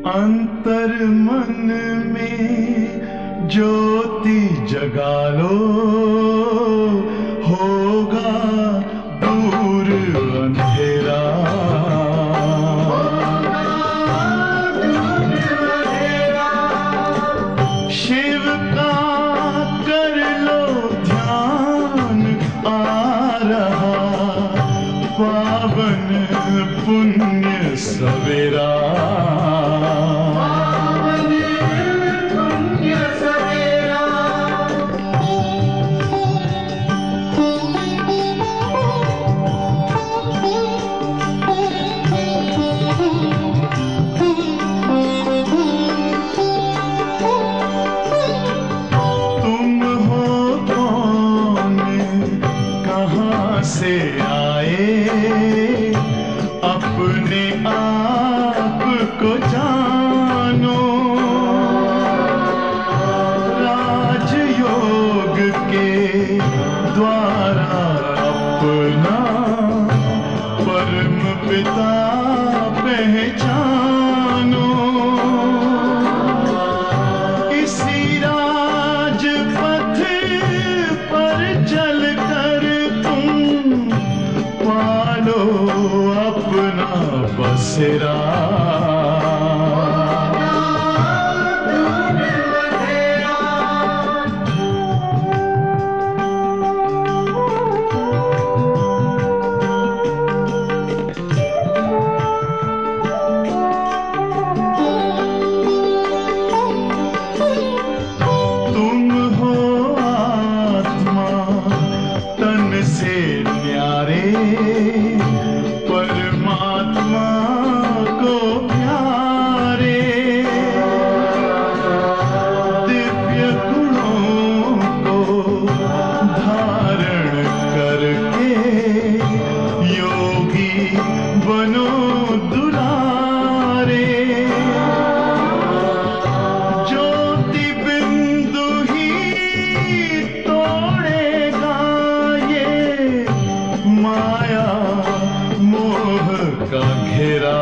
अंतर मन में ज्योति जगा लो, होगा दूर अंधेरा। शिव का कर लो ध्यान, आ रहा पावन पुण्य सवेरा। से आए अपने आप को जानो, राजयोग के द्वारा अपना परम पिता पहचानो। इसी राजपथ पर चल पालो अपना बसेरा। तुम हो आत्मा तन से न्यारे, परमात्मा को प्यारे। दिव्य गुणों को धारण करके योगी बनो दुलारे। ज्योति बिंदु ही तोड़ेगा ये माया मोह का घेरा।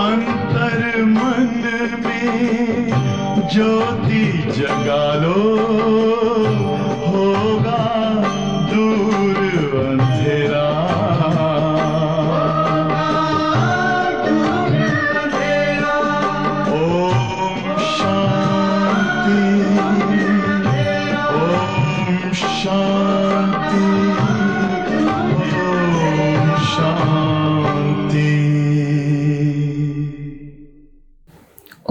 अंतर मन में ज्योति जगा लो, होगा दूर अंधेरा। ओम शांति, ओम शांति, ओम शांति।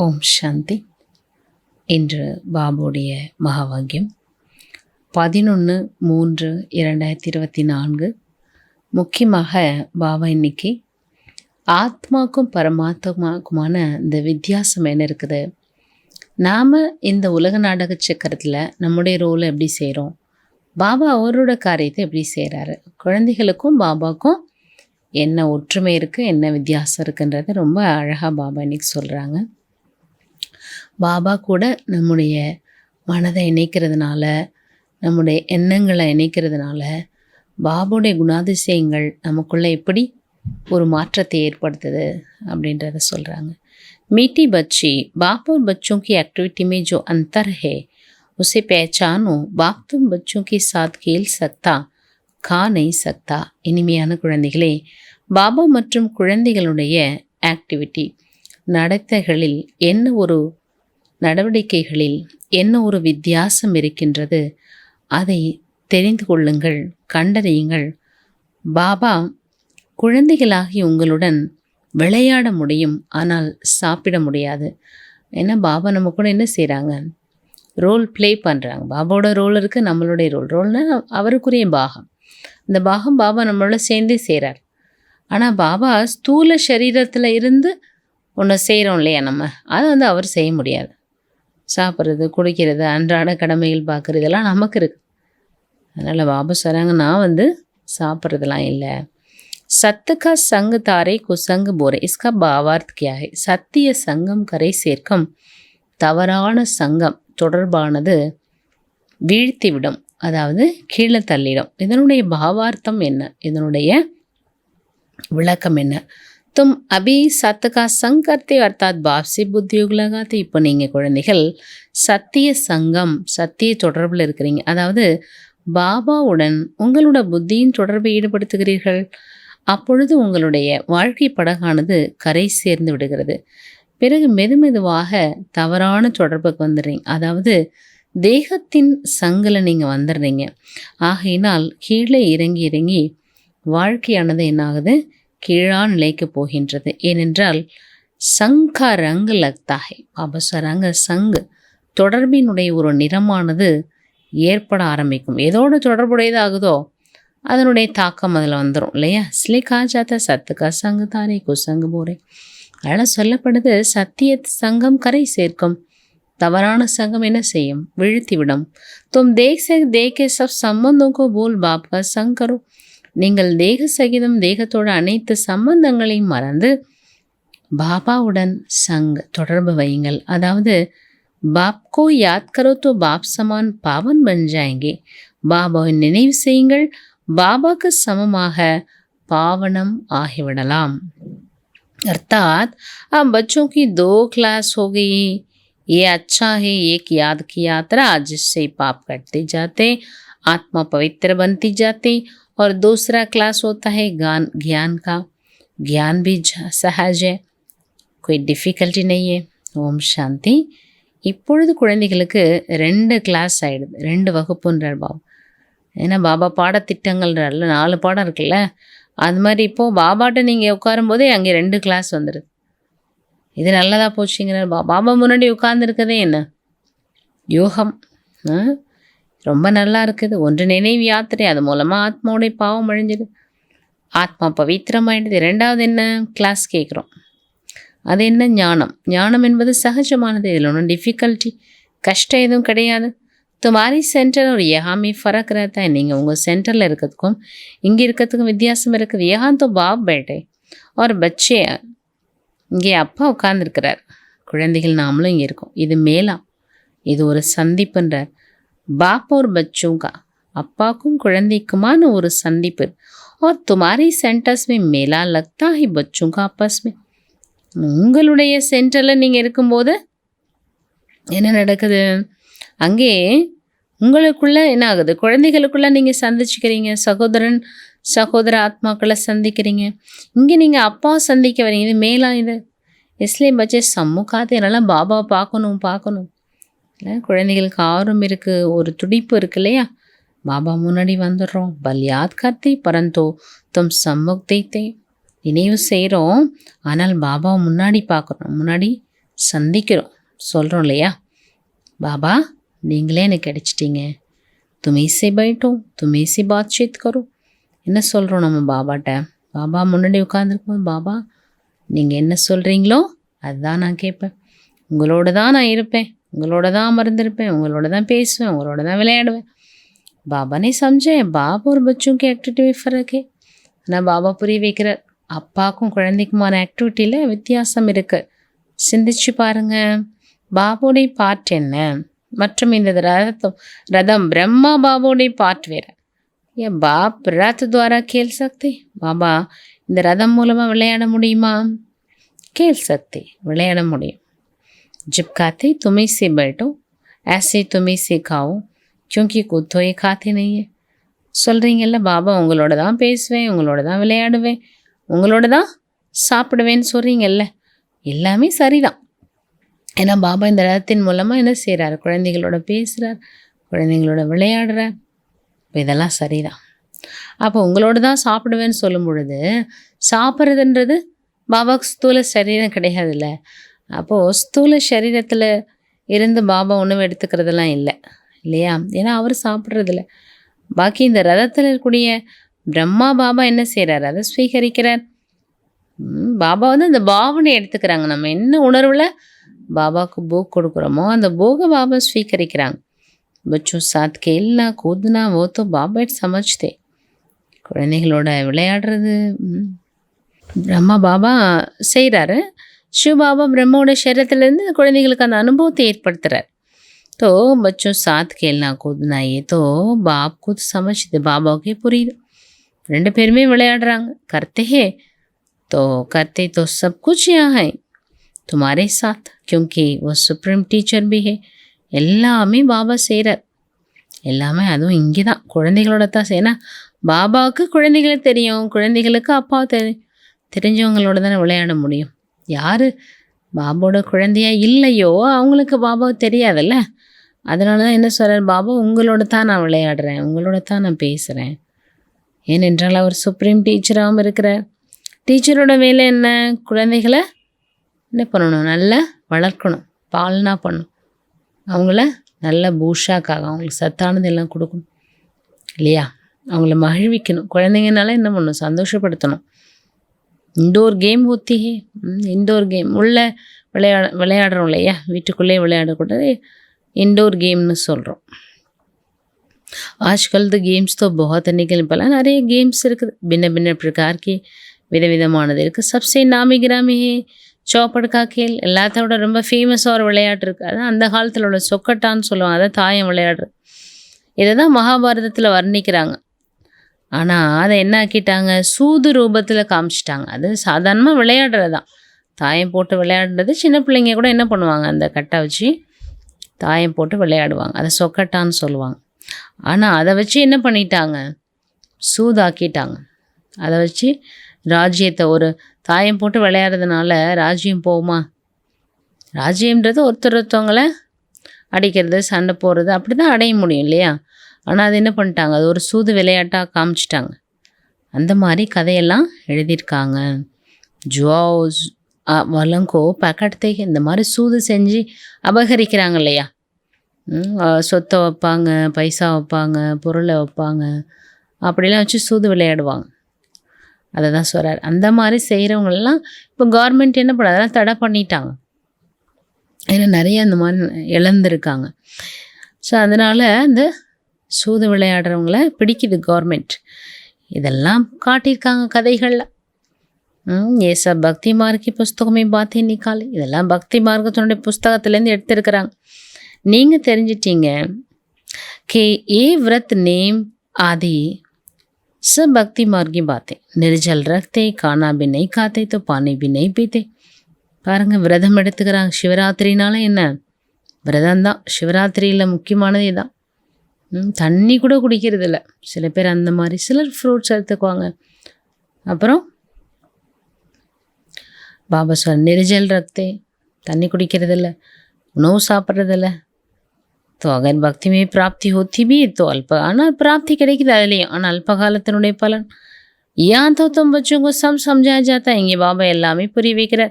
ஓம் சாந்தி. இன்று பாபுடைய மகாவாக்கியம் 11/3/2024. முக்கியமாக பாபா இன்னைக்கு ஆத்மாக்கும் பரமாத்மாக்குமான இந்த வித்தியாசம் என்ன இருக்குது, நாம் இந்த உலக நாடக சக்கரத்தில் நம்முடைய ரோலை எப்படி செய்கிறோம், பாபா அவரோட காரியத்தை எப்படி செய்கிறாரு, குழந்தைகளுக்கும் பாபாவுக்கும் என்ன ஒற்றுமை இருக்குது, என்ன வித்தியாசம் இருக்குன்றதை ரொம்ப அழகாக பாபா இன்னைக்கு சொல்கிறாங்க. பாபா கூட நம்முடைய மனதை இணைக்கிறதுனால, நம்முடைய எண்ணங்களை இணைக்கிறதுனால பாபாவுடைய குணாதிசயங்கள் நமக்குள்ளே எப்படி ஒரு மாற்றத்தை ஏற்படுத்துது அப்படின்றத சொல்கிறாங்க. मीठी बच्ची बाप और बच्चों की एक्टिविटी में जो अंतर है उसे पहचानो। बाप तुम बच्चों के साथ खेल सकता, खा नहीं सकता. இனிமையான குழந்தைகளே, பாபா மற்றும் குழந்தைகளுடைய ஆக்டிவிட்டி நடத்தைகளில் என்ன ஒரு நடவடிக்கைகளில் என்ன ஒரு வித்தியாசம் இருக்கின்றது, அதை தெரிந்து கொள்ளுங்கள், கண்டறியுங்கள். பாபா குழந்தைகளாகி உங்களுடன் விளையாட முடியும், ஆனால் சாப்பிட முடியாது. ஏன்னா பாபா நம்ம கூட என்ன செய்கிறாங்க, ரோல் ப்ளே பண்ணுறாங்க. பாபாவோட ரோல் இருக்குது, நம்மளுடைய ரோல்னால் அவருக்குரிய பாகம். இந்த பாகம் பாபா நம்மளோட சேர்ந்தே செய்கிறார். ஆனால் பாபா ஸ்தூல சரீரத்தில் இருந்து ஒன்று செய்கிறோம் இல்லையா, நம்ம அதை அவர் செய்ய முடியாது. சாப்பிட்றது, குடிக்கிறது, அன்றாட கடமைகள் பார்க்குறது இதெல்லாம் நமக்கு இருக்குது. அதனால் பாபா சொல்கிறாங்க, நான் சாப்பிட்றதுலாம் இல்லை. सत्य का संग तारे को संग बोरे. इसका भावार्थ क्या है? சத்திய சங்கம் கரை சேர்க்கும், தவறான சங்கம் தொடர்பானது வீழ்த்திவிடும். அதாவது கீழே தள்ளிடும். இதனுடைய பாவார்த்தம் என்ன, இதனுடைய விளக்கம் என்ன? தும் அபி சத்துக்கா சங்கர்த்தே அர்த்தாத் பாப்சி புத்தியோக லகாத்தே. இப்போ நீங்கள் குழந்தைகள் சத்திய சங்கம், சத்திய தொடர்பில் இருக்கிறீங்க. அதாவது பாபாவுடன் உங்களோட புத்தியின் தொடர்பை ஈடுபடுத்துகிறீர்கள். அப்பொழுது உங்களுடைய வாழ்க்கை படகானது கரை சேர்ந்து விடுகிறது. பிறகு மெதுமெதுவாக தவறான தொடர்புக்கு வந்துடுறீங்க. அதாவது தேகத்தின் சங்கில் நீங்கள் வந்துடுறீங்க. ஆகையினால் கீழே இறங்கி இறங்கி வாழ்க்கையானது என்னாகுது, கீழான நிலைக்கு போகின்றது. ஏனென்றால் சங்கா ரங்கு லக்தாகை, அபசரங்க சங்கு தொடர்பினுடைய ஒரு நிறமானது ஏற்பட ஆரம்பிக்கும். எதோடு தொடர்புடையதாகுதோ அதனுடைய தாக்கம் அதில் வந்துடும் இல்லையா? ஸ்லிகா ஜாத்த சத்துக்கா சங்கு தானே குசங்கு போரே. அதனால் சொல்லப்படுது, சத்திய சங்கம் கரை சேர்க்கும், தவறான சங்கம் என்ன செய்யும், வீழ்த்திவிடும். தும் தேக சப் சம்பந்தோக்கோ போல் பாப்கா சங்கரோ. நீங்கள் தேக சகிதம் தேகத்தோட அனைத்து சம்பந்தங்களையும் மறந்து பாபாவுடன் தொடர்பு வையுங்கள். அதாவது பாப்கோ யாத் கரோ தோ பாப் சமான் பாவன் பன் ஜாயேங்கே. பாபாவை நினைவு செய்யுங்கள், பாபாக்கு சமமாக பாவனம் ஆகிவிடலாம். अर्थात अब बच्चों की 2 क्लास हो गई. ये अच्छा है, एक याद की यात्रा जिससे पाप कटते जाते, आत्मा पवित्र बनती जाती, और दूसरा क्लास होता है ज्ञान का. ज्ञान भी सहज है, कोई डिफ़िकल्टी नहीं है. ஓம் சாந்தி. இப்பொழுது குழந்தைகளுக்கு 2 கிளாஸ் ஆகிடுது, 2 வகுப்புன்றார் பாபா. ஏன்னா பாபா பாடத்திட்டங்கள்ன்றார்ல, 4 பாடம் இருக்குல்ல, அது மாதிரி இப்போது பாபாட்ட நீங்கள் உட்காரும்போதே அங்கே 2 கிளாஸ் வந்துடுது. இது நல்லதாக போச்சுங்கிறார் பாபா. முன்னாடி உட்கார்ந்துருக்கதே என்ன யோகம், ரொம்ப நல்லா இருக்குது. ஒன்று நினைவு யாத்திரை, அது மூலமாக ஆத்மாவுடைய பாவம் அழிஞ்சிடு, ஆத்மா பவித்திரமாயிடுது. 2வது என்ன கிளாஸ் கேட்குறோம், அது என்ன ஞானம். ஞானம் என்பது சகஜமானது, இதில் ஒன்றும் டிஃபிகல்ட்டி கஷ்டம் எதுவும் கிடையாது. துமாரி சென்டர் ஒரு யஹாமி ஃபரக் रहता है. நீங்கள் உங்கள் சென்டரில் இருக்கிறதுக்கும் இங்கே இருக்கிறதுக்கும் வித்தியாசம் இருக்குது. யஹான் தோ பாப் பேட்டே ஒரு பச்சே, இங்கே அப்பா உட்கார்ந்துருக்கிறார், குழந்தைகள் நாமளும் இங்கே இருக்கோம். இது மேலா, இது ஒரு சந்திப்புன்றார். பாப் ஒரு பச்சோங்கா, அப்பாக்கும் குழந்தைக்குமான ஒரு சந்திப்பு. और तुम्हारी सेंटर्स में मेला लगता है बच्चों का आपस में. உங்களுடைய சென்டரில் நீங்கள் இருக்கும்போது என்ன நடக்குது, அங்கே உங்களுக்குள்ளே என்ன ஆகுது, குழந்தைகளுக்குள்ளே நீங்கள் சந்திச்சுக்கிறீங்க, சகோதர ஆத்மாக்களை சந்திக்கிறீங்க. இங்கே நீங்கள் அப்பா சந்திக்க வரீங்க, இது மேலாம் இது. इसलिए बच्चे सम्मुखाते என்னால் பாபாவை பார்க்கணும் இல்லை. குழந்தைகளுக்கு ஆர்வம் இருக்குது, ஒரு துடிப்பு இருக்கு இல்லையா? பாபா முன்னாடி வந்துடுறோம். பல் யாத் கர்த்தே பரந்தோ தும் சம்முக் தேய்த்தே. நினைவு செய்கிறோம், ஆனால் பாபாவை முன்னாடி பார்க்குறோம், முன்னாடி சந்திக்கிறோம், சொல்கிறோம் இல்லையா? பாபா நீங்களே எனக்கு கிடைச்சிட்டீங்க, துமேசே பைட்டோ துமேசே பாத்சீத் கரோ. என்ன சொல்கிறோம் நம்ம பாபாட்ட? பாபா முன்னாடி உட்காந்துருக்கும், பாபா நீங்கள் என்ன சொல்கிறீங்களோ அதுதான் நான் கேட்பேன், உங்களோட தான் நான் இருப்பேன், உங்களோட தான் அமர்ந்திருப்பேன், உங்களோட தான் பேசுவேன், உங்களோட தான் விளையாடுவேன். பாபா நீ சம்ஜே பாபா ஒரு பச்சோம் கே ஆக்டிவிட்டி में फ़र्क है. ஆனால் பாபா புரிய வைக்கிறார், அப்பாக்கும் குழந்தைக்குமான ஆக்டிவிட்டியில் வித்தியாசம் இருக்குது. சிந்திச்சு பாருங்கள், பாபோடைய பார்ட் என்ன, மற்றும் இந்த ரதம் பிரம்மா பாபோடைய பார்ட் வேறு. ஏன் பாப் ரத் துவாரா கேள் சக்தி, பாபா இந்த ரதம் மூலமாக விளையாட முடியுமா? கேள் சக்தி, விளையாட முடியும். ஜிப்காते तुम्हें से बैठो ऐसे तुम्हें से खाओ क्योंकि खुद तो ये खाते नहीं है. சொல்கிறீங்கல்ல, பாபா உங்களோட தான் பேசுவேன், உங்களோட தான் விளையாடுவேன், உங்களோட தான் சாப்பிடுவேன்னு சொல்கிறீங்கல்ல, எல்லாமே சரிதான். ஏன்னா பாபா இந்த ரதத்தின் மூலமாக என்ன செய்கிறார், குழந்தைகளோட பேசுகிறார், குழந்தைங்களோட விளையாடுறார். இப்போ இதெல்லாம் சரிதான். அப்போ உங்களோட தான் சாப்பிடுவேன்னு சொல்லும் பொழுது சாப்பிட்றதுன்றது பாபாவுக்கு ஸ்தூல சரீரம் கிடையாதுல்ல. அப்போது ஸ்தூல சரீரத்தில் இருந்து பாபா உணவு எடுத்துக்கிறதெல்லாம் இல்லை இல்லையா? ஏன்னா அவர் சாப்பிட்றதில்ல. பாக்கி இந்த ரதத்தில் இருக்கக்கூடிய பிரம்மா பாபா என்ன செய்கிறார், அதை ஸ்வீகரிக்கிறார். பாபா அந்த பாவனை எடுத்துக்கிறாங்க. நம்ம என்ன உணர்வில் பாபாவுக்கு போக் கொடுக்குறோமோ அந்த போக பாபா ஸ்வீகரிக்கிறாங்க. பச்சோं साथ खेलना कूदना वो तो बाबा समझते. குழந்தைகளோட விளையாடுறது பிரம்மா பாபா செய்கிறாரு. சிவ பாபா பிரம்மாவோட சரீரத்திலேருந்து குழந்தைகளுக்கு அந்த அனுபவத்தை ஏற்படுத்துகிறார். तो बच्चों साथ खेलना कूदना ये तो बाप को तो समझते बाबाவுக்கே புரியுது. ரெண்டு பேருமே விளையாடுறாங்க. करते तो सब कुछ यहाँ है तुम्हारे साथ क्योंकि वो सुप्रीम टीचर भी है. எல்லாமே பாபா செய்கிறார். எல்லாமே அதுவும் இங்கே தான் குழந்தைகளோட தான் ஏன்னா பாபாவுக்கு குழந்தைகளை தெரியும், குழந்தைகளுக்கு அப்பா தெரிஞ்சவங்களோட தானே விளையாட முடியும். யார் பாபாவோட குழந்தையா இல்லையோ அவங்களுக்கு பாபாவை தெரியாதுல்ல. அதனால தான் என்ன சொல்கிறார் பாபா, உங்களோட தான் நான் விளையாடுறேன், உங்களோட தான் நான் பேசுகிறேன். ஏனென்றால் அவர் சுப்ரீம் டீச்சராகவும் இருக்கிறார். டீச்சரோட வேலை என்ன? குழந்தைகளை என்ன பண்ணணும்? நல்லா வளர்க்கணும், பால்னா பண்ணணும், அவங்கள நல்ல பூஷாக்காக அவங்களுக்கு சத்தானது எல்லாம் கொடுக்கணும் இல்லையா? அவங்கள மகிழ்விக்கணும். குழந்தைங்கனால என்ன பண்ணணும்? சந்தோஷப்படுத்தணும். இண்டோர் கேம் ஊற்றி இண்டோர் கேம் உள்ள விளையாடுறோம் இல்லையா? வீட்டுக்குள்ளே விளையாடக்கூடாது, इंडोर गेम्स சொல்கிறோம். आजकल तो गेम्स तो बहुत निकल पड़ा. நிறைய கேம்ஸ் இருக்குது, भिन्न भिन्न प्रकार की விதவிதமானது இருக்குது. सबसे नामी गिरामी है चौपड़ का खेल. எல்லாத்தோட ரொம்ப ஃபேமஸாக ஒரு விளையாட்டு இருக்குது. அதான் அந்த காலத்தில் உள்ள சொக்கட்டான்னு சொல்லுவாங்க. அதான் தாயம் விளையாடுறது. இதை தான் மகாபாரதத்தில் வர்ணிக்கிறாங்க. ஆனால் அதை என்ன ஆக்கிட்டாங்க? சூது ரூபத்தில் காமிச்சிட்டாங்க. அது சாதாரணமாக விளையாடுறது தான். தாயம் போட்டு விளையாடுறது சின்ன பிள்ளைங்க கூட என்ன பண்ணுவாங்க? அந்த கட்டை வச்சு தாயம் போட்டு விளையாடுவாங்க. அதை சொக்கட்டான்னு சொல்லுவாங்க. ஆனால் அதை வச்சு என்ன பண்ணிட்டாங்க? சூதாக்கிட்டாங்க. அதை வச்சு ராஜ்யத்தை ஒரு தாயம் போட்டு விளையாடுறதுனால ராஜ்யம் போகுமா? ராஜ்யம்ன்றது ஒருத்தவங்களை அடிக்கிறது, சண்டை போடுறது, அப்படி தான் அடைய முடியும் இல்லையா? ஆனால் அது என்ன பண்ணிட்டாங்க? அது ஒரு சூது விளையாட்டாக காமிச்சிட்டாங்க. அந்த மாதிரி கதையெல்லாம் எழுதியிருக்காங்க. ஜுவாஸ் வளங்கோ பக்கத்துக்கு இந்த மாதிரி சூது செஞ்சு அபகரிக்கிறாங்க இல்லையா? சொத்தை வைப்பாங்க, பைசா வைப்பாங்க, பொருளை வைப்பாங்க, அப்படிலாம் வச்சு சூது விளையாடுவாங்க. அதை தான் சொல்கிறார். அந்த மாதிரி செய்கிறவங்களெல்லாம் இப்போ கவர்மெண்ட் என்ன பண்ண அதெல்லாம் தடை பண்ணிட்டாங்க. ஏன்னா நிறைய அந்த மாதிரி இழந்திருக்காங்க. ஸோ அதனால் இந்த சூது விளையாடுறவங்கள பிடிக்குது கவர்மெண்ட். இதெல்லாம் காட்டியிருக்காங்க கதைகளில். ये सब भक्ति मार्ग की पुस्तकों में बातें निकाली. இதெல்லாம் பக்தி மார்க்கத்தினுடைய புஸ்தகத்துலேருந்து எடுத்திருக்கிறாங்க. நீங்கள் தெரிஞ்சிட்டீங்க कि ये व्रत नेम आदि सब भक्ति मार्ग की बातें. निर्जल रखते, खाना भी नहीं खाते, तो पानी भी नहीं पीते. பாருங்கள், விரதம் எடுத்துக்கிறாங்க. சிவராத்திரினால என்ன? விரதம் தான். சிவராத்திரியில் முக்கியமானது இதுதான். தண்ணி கூட குடிக்கிறது இல்லை சில பேர். அந்த மாதிரி சிலர் ஃப்ரூட்ஸ் எடுத்துக்குவாங்க. அப்புறம் பாபா சொல் निर्जल रखते, தண்ணி குடிக்கிறதில்ல, உணவு சாப்பிட்றதில்ல. तो अगर भक्ति में प्राप्ति होती भी तो अल्प, ஆனால் प्राप्ति கிடைக்குது அதுலேயும், ஆனால் அல்ப காலத்தினுடைய பலன். यहाँ तो तुम बच्चों को सब समझाया जाता है. இங்கே பாபா எல்லாமே புரிய வைக்கிற.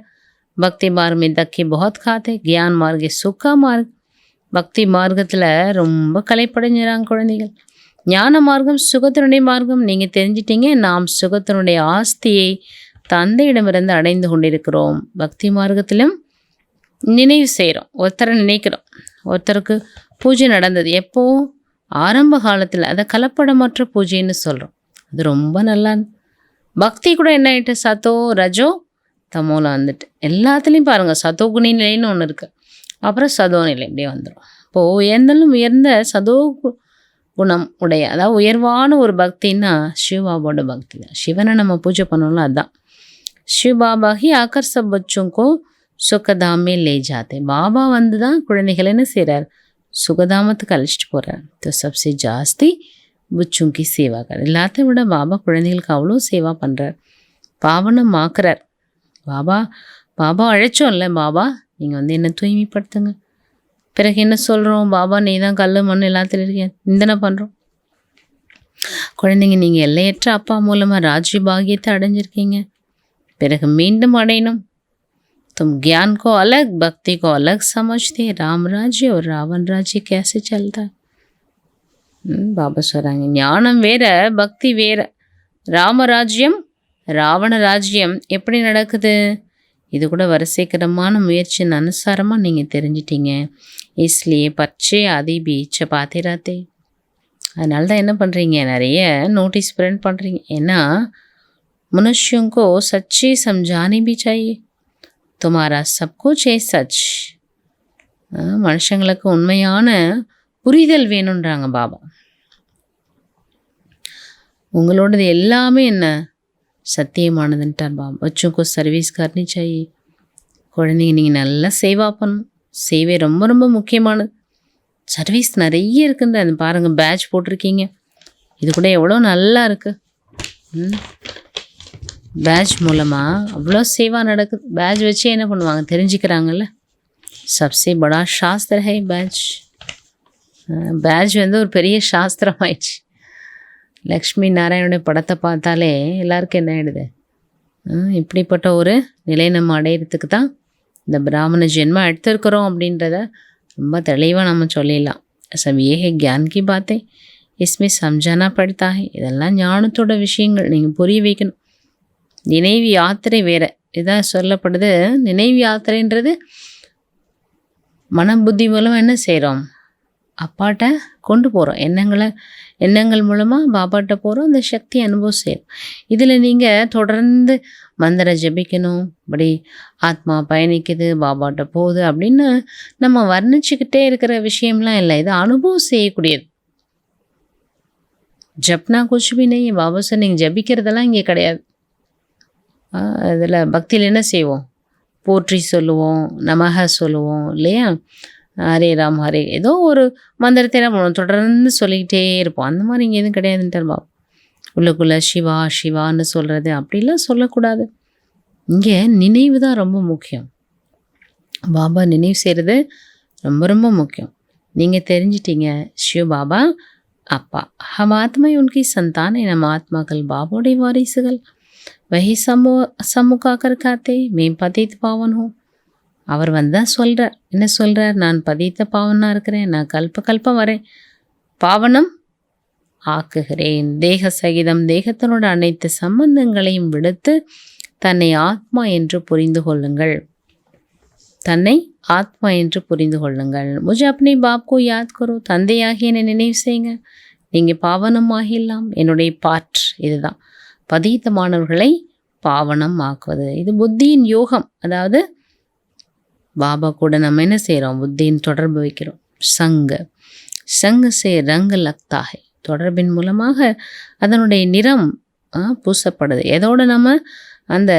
பக்தி மார்க் में धक्के बहुत खाते, ज्ञान मार्ग सुख का मार्ग. பக்தி மார்க்கத்தில் ரொம்ப கலைப்படைஞ்சிறாங்க குழந்தைகள். ஞான மார்க்கம் சுகத்தினுடைய மார்க்கம். நீங்கள் தெரிஞ்சிட்டீங்க, நாம் சுகத்தினுடைய ஆஸ்தியை தந்தையிடமிருந்து அடைந்து கொண்டிருக்கிறோம். பக்தி மார்க்கத்திலும் நினைவு செய்கிறோம், ஒருத்தரை நினைக்கிறோம். ஒருத்தருக்கு பூஜை நடந்தது எப்போ? ஆரம்ப காலத்தில். அதை கலப்படமற்ற பூஜைன்னு சொல்கிறோம். அது ரொம்ப நல்லா. பக்தி கூட என்ன ஆகிட்டு? சத்தோ ரஜோ தமோவில் வந்துட்டு எல்லாத்துலேயும் பாருங்கள் சத்தோ குணி நிலைன்னு ஒன்று இருக்குது. அப்புறம் சதோ நிலை இப்படியே வந்துடும். இப்போது உயர்ந்தாலும் உயர்ந்த சதோ குணம் உடைய, அதாவது உயர்வான ஒரு பக்தின்னா சிவபாபாவோட பக்தி தான். சிவனை நம்ம பூஜை பண்ணோம்ல அதுதான். சிவபாபா ஹி ஆக்கர் சப் பச்சோங்கோ சுகதாமே லே ஜாத்தே. பாபா வந்து தான் குழந்தைகள் என்ன செய்கிறார்? சுகதாமத்துக்கு அழைச்சிட்டு போகிறார். तो सबसे ஜாஸ்தி बच्चों की சேவா कर. எல்லாத்தையும் விட பாபா குழந்தைகளுக்கு அவ்வளோ சேவா பண்ணுறார், பாவனம் ஆக்குறார். பாபா அழைச்சோம்ல, பாபா நீங்கள் வந்து என்ன தூய்மைப்படுத்துங்க. பிறகு என்ன சொல்கிறோம்? பாபா நீ தான் கல் மண் எல்லாத்துலையும் இருக்கீங்க, நிந்தனை பண்ணுறோம். குழந்தைங்க நீங்கள் எல்லையற்ற அப்பா மூலமாக ராஜ்ய பாகியத்தை அடைஞ்சிருக்கீங்க, பிறகு மீண்டும் அடையணும். तुम ज्ञान को अलग, भक्ति को अलग समझते. राम राज्य और रावण राज्य कैसे चलता है? பாபா சொல்கிறாங்க, ஞானம் வேற, பக்தி வேற. ராமராஜ்யம் ராவண ராஜ்யம் எப்படி நடக்குது? இது கூட வரிசைக்கிரமான முயற்சியின் அனுசாரமாக நீங்கள் தெரிஞ்சிட்டீங்க. இஸ்லியே பச்சை ஆதி பீச்சை பார்த்து ராத்தே. அதனால தான் என்ன பண்ணுறீங்க? நிறைய நோட்டீஸ் பிரிண்ட் பண்ணுறீங்க. ஏன்னா मनुष्यों को सच्ची समझानी भी चाहिए. तुम्हारा सब कुछ है सच. மனுஷங்களுக்கு உண்மையான புரிதல் வேணுன்றாங்க பாபா. உங்களோடது எல்லாமே என்ன சத்தியமானதுன்ட்டார் பாபா. பச்சோं சர்வீஸ் करनी चाहिए. குழந்தைங்க நீங்கள் நல்லா சேவா பண்ணணும். சேவை ரொம்ப ரொம்ப முக்கியமானது. சர்வீஸ் நிறைய இருக்குன்ற அது பாருங்கள், பேட்ச் போட்டிருக்கீங்க. இது கூட எவ்வளோ நல்லா இருக்குது. பேட்ச் மூலமாக அவ்வளோ சேவா நடக்குது. பேட்ச் வச்சு என்ன பண்ணுவாங்க தெரிஞ்சுக்கிறாங்கல்ல. சப்சே படா சாஸ்திர ஹை பேட்ச். பேட்ச் ஒரு பெரிய சாஸ்திரம் ஆயிடுச்சு. லக்ஷ்மி நாராயணனுடைய படத்தை பார்த்தாலே எல்லாருக்கும் என்ன ஆகிடுது, இப்படிப்பட்ட ஒரு நிலை நம்ம அடையிறதுக்கு தான் இந்த பிராமண ஜென்மம் எடுத்திருக்கிறோம் அப்படின்றத ரொம்ப தெளிவாக நம்ம சொல்லிடலாம். சப் ஏ ஹே கியான் கி பாத்தே இஸ்மே சம்ஜானா படுத்தா ஹே. இதெல்லாம் ஞானத்தோட விஷயங்கள், நீங்கள் புரிய வைக்கணும். நினைவு யாத்திரை வேறு இதான் சொல்லப்படுது. நினைவு யாத்திரைன்றது மன புத்தி மூலம் என்ன செய்கிறோம், அப்பாட்ட கொண்டு போகிறோம். எண்ணங்கள் மூலமாக பாபாட்ட போகிறோம். அந்த சக்தி அனுபவம் செய்யும். இதில் நீங்கள் தொடர்ந்து மந்திர ஜபிக்கணும், இப்படி ஆத்மா பயணிக்குது பாபாட்ட போகுது அப்படின்னு நம்ம வர்ணிச்சுக்கிட்டே இருக்கிற விஷயம்லாம் இல்லை. இது அனுபவம் செய்யக்கூடியது. ஜப்னா குச்பி நெய் பாபா சார் நீங்கள் ஜபிக்கிறதெல்லாம் இங்கே கிடையாது. இதில் பக்தியில் என்ன செய்வோம், போற்றி சொல்லுவோம், நமக சொல்லுவோம் இல்லையா, ஹரே ராம் ஹரே ஏதோ ஒரு மந்திரத்தை என்ன பண்ணுவோம், தொடர்ந்து சொல்லிக்கிட்டே இருப்போம். அந்த மாதிரி இங்கே எதுவும் கிடையாதுன்ட்டார் பாபா. உள்ளுக்குள்ளே சிவா சிவான்னு சொல்கிறது அப்படிலாம் சொல்லக்கூடாது. இங்கே நினைவு தான் ரொம்ப முக்கியம். பாபா நினைவு செய்கிறது ரொம்ப ரொம்ப முக்கியம். நீங்கள் தெரிஞ்சிட்டீங்க சிவ பாபா அப்பா. ஹம் ஆத்மா உன்கி சந்தானே, நம்ம ஆத்மாக்கள் பாபோடைய வாரிசுகள். வஹி சமுகாக்கர் காத்தே மேம் பதித் பாவன் ஹோ. அவர் தான் சொல்கிறார். என்ன சொல்கிறார், நான் பதித்த பாவனாக இருக்கிறேன், நான் கல்பம் வரேன், பாவனம் ஆக்குகிறேன். தேக சகிதம் தேகத்தினோட அனைத்து சம்பந்தங்களையும் விடுத்து தன்னை ஆத்மா என்று புரிந்து கொள்ளுங்கள். தன்னை ஆத்மா என்று புரிந்து கொள்ளுங்கள். முஜே அப்னே பாப்கோ யாத் கரோ. தந்தையாகி என்னை நினைவு செய்யுங்க, நீங்கள் பாவனமாகிடலாம். என்னுடைய பாற்று இதுதான், பதித்தமானவர்களை பாவனம் ஆக்குவது. இது புத்தியின் யோகம். அதாவது பாபா கூட நம்ம என்ன செய்கிறோம், புத்தியின் தொடர்பு வைக்கிறோம். சங்க சே ரங்க லக்தாகை. தொடர்பின் மூலமாக அதனுடைய நிறம் பூசப்படுது. எதோடு நம்ம அந்த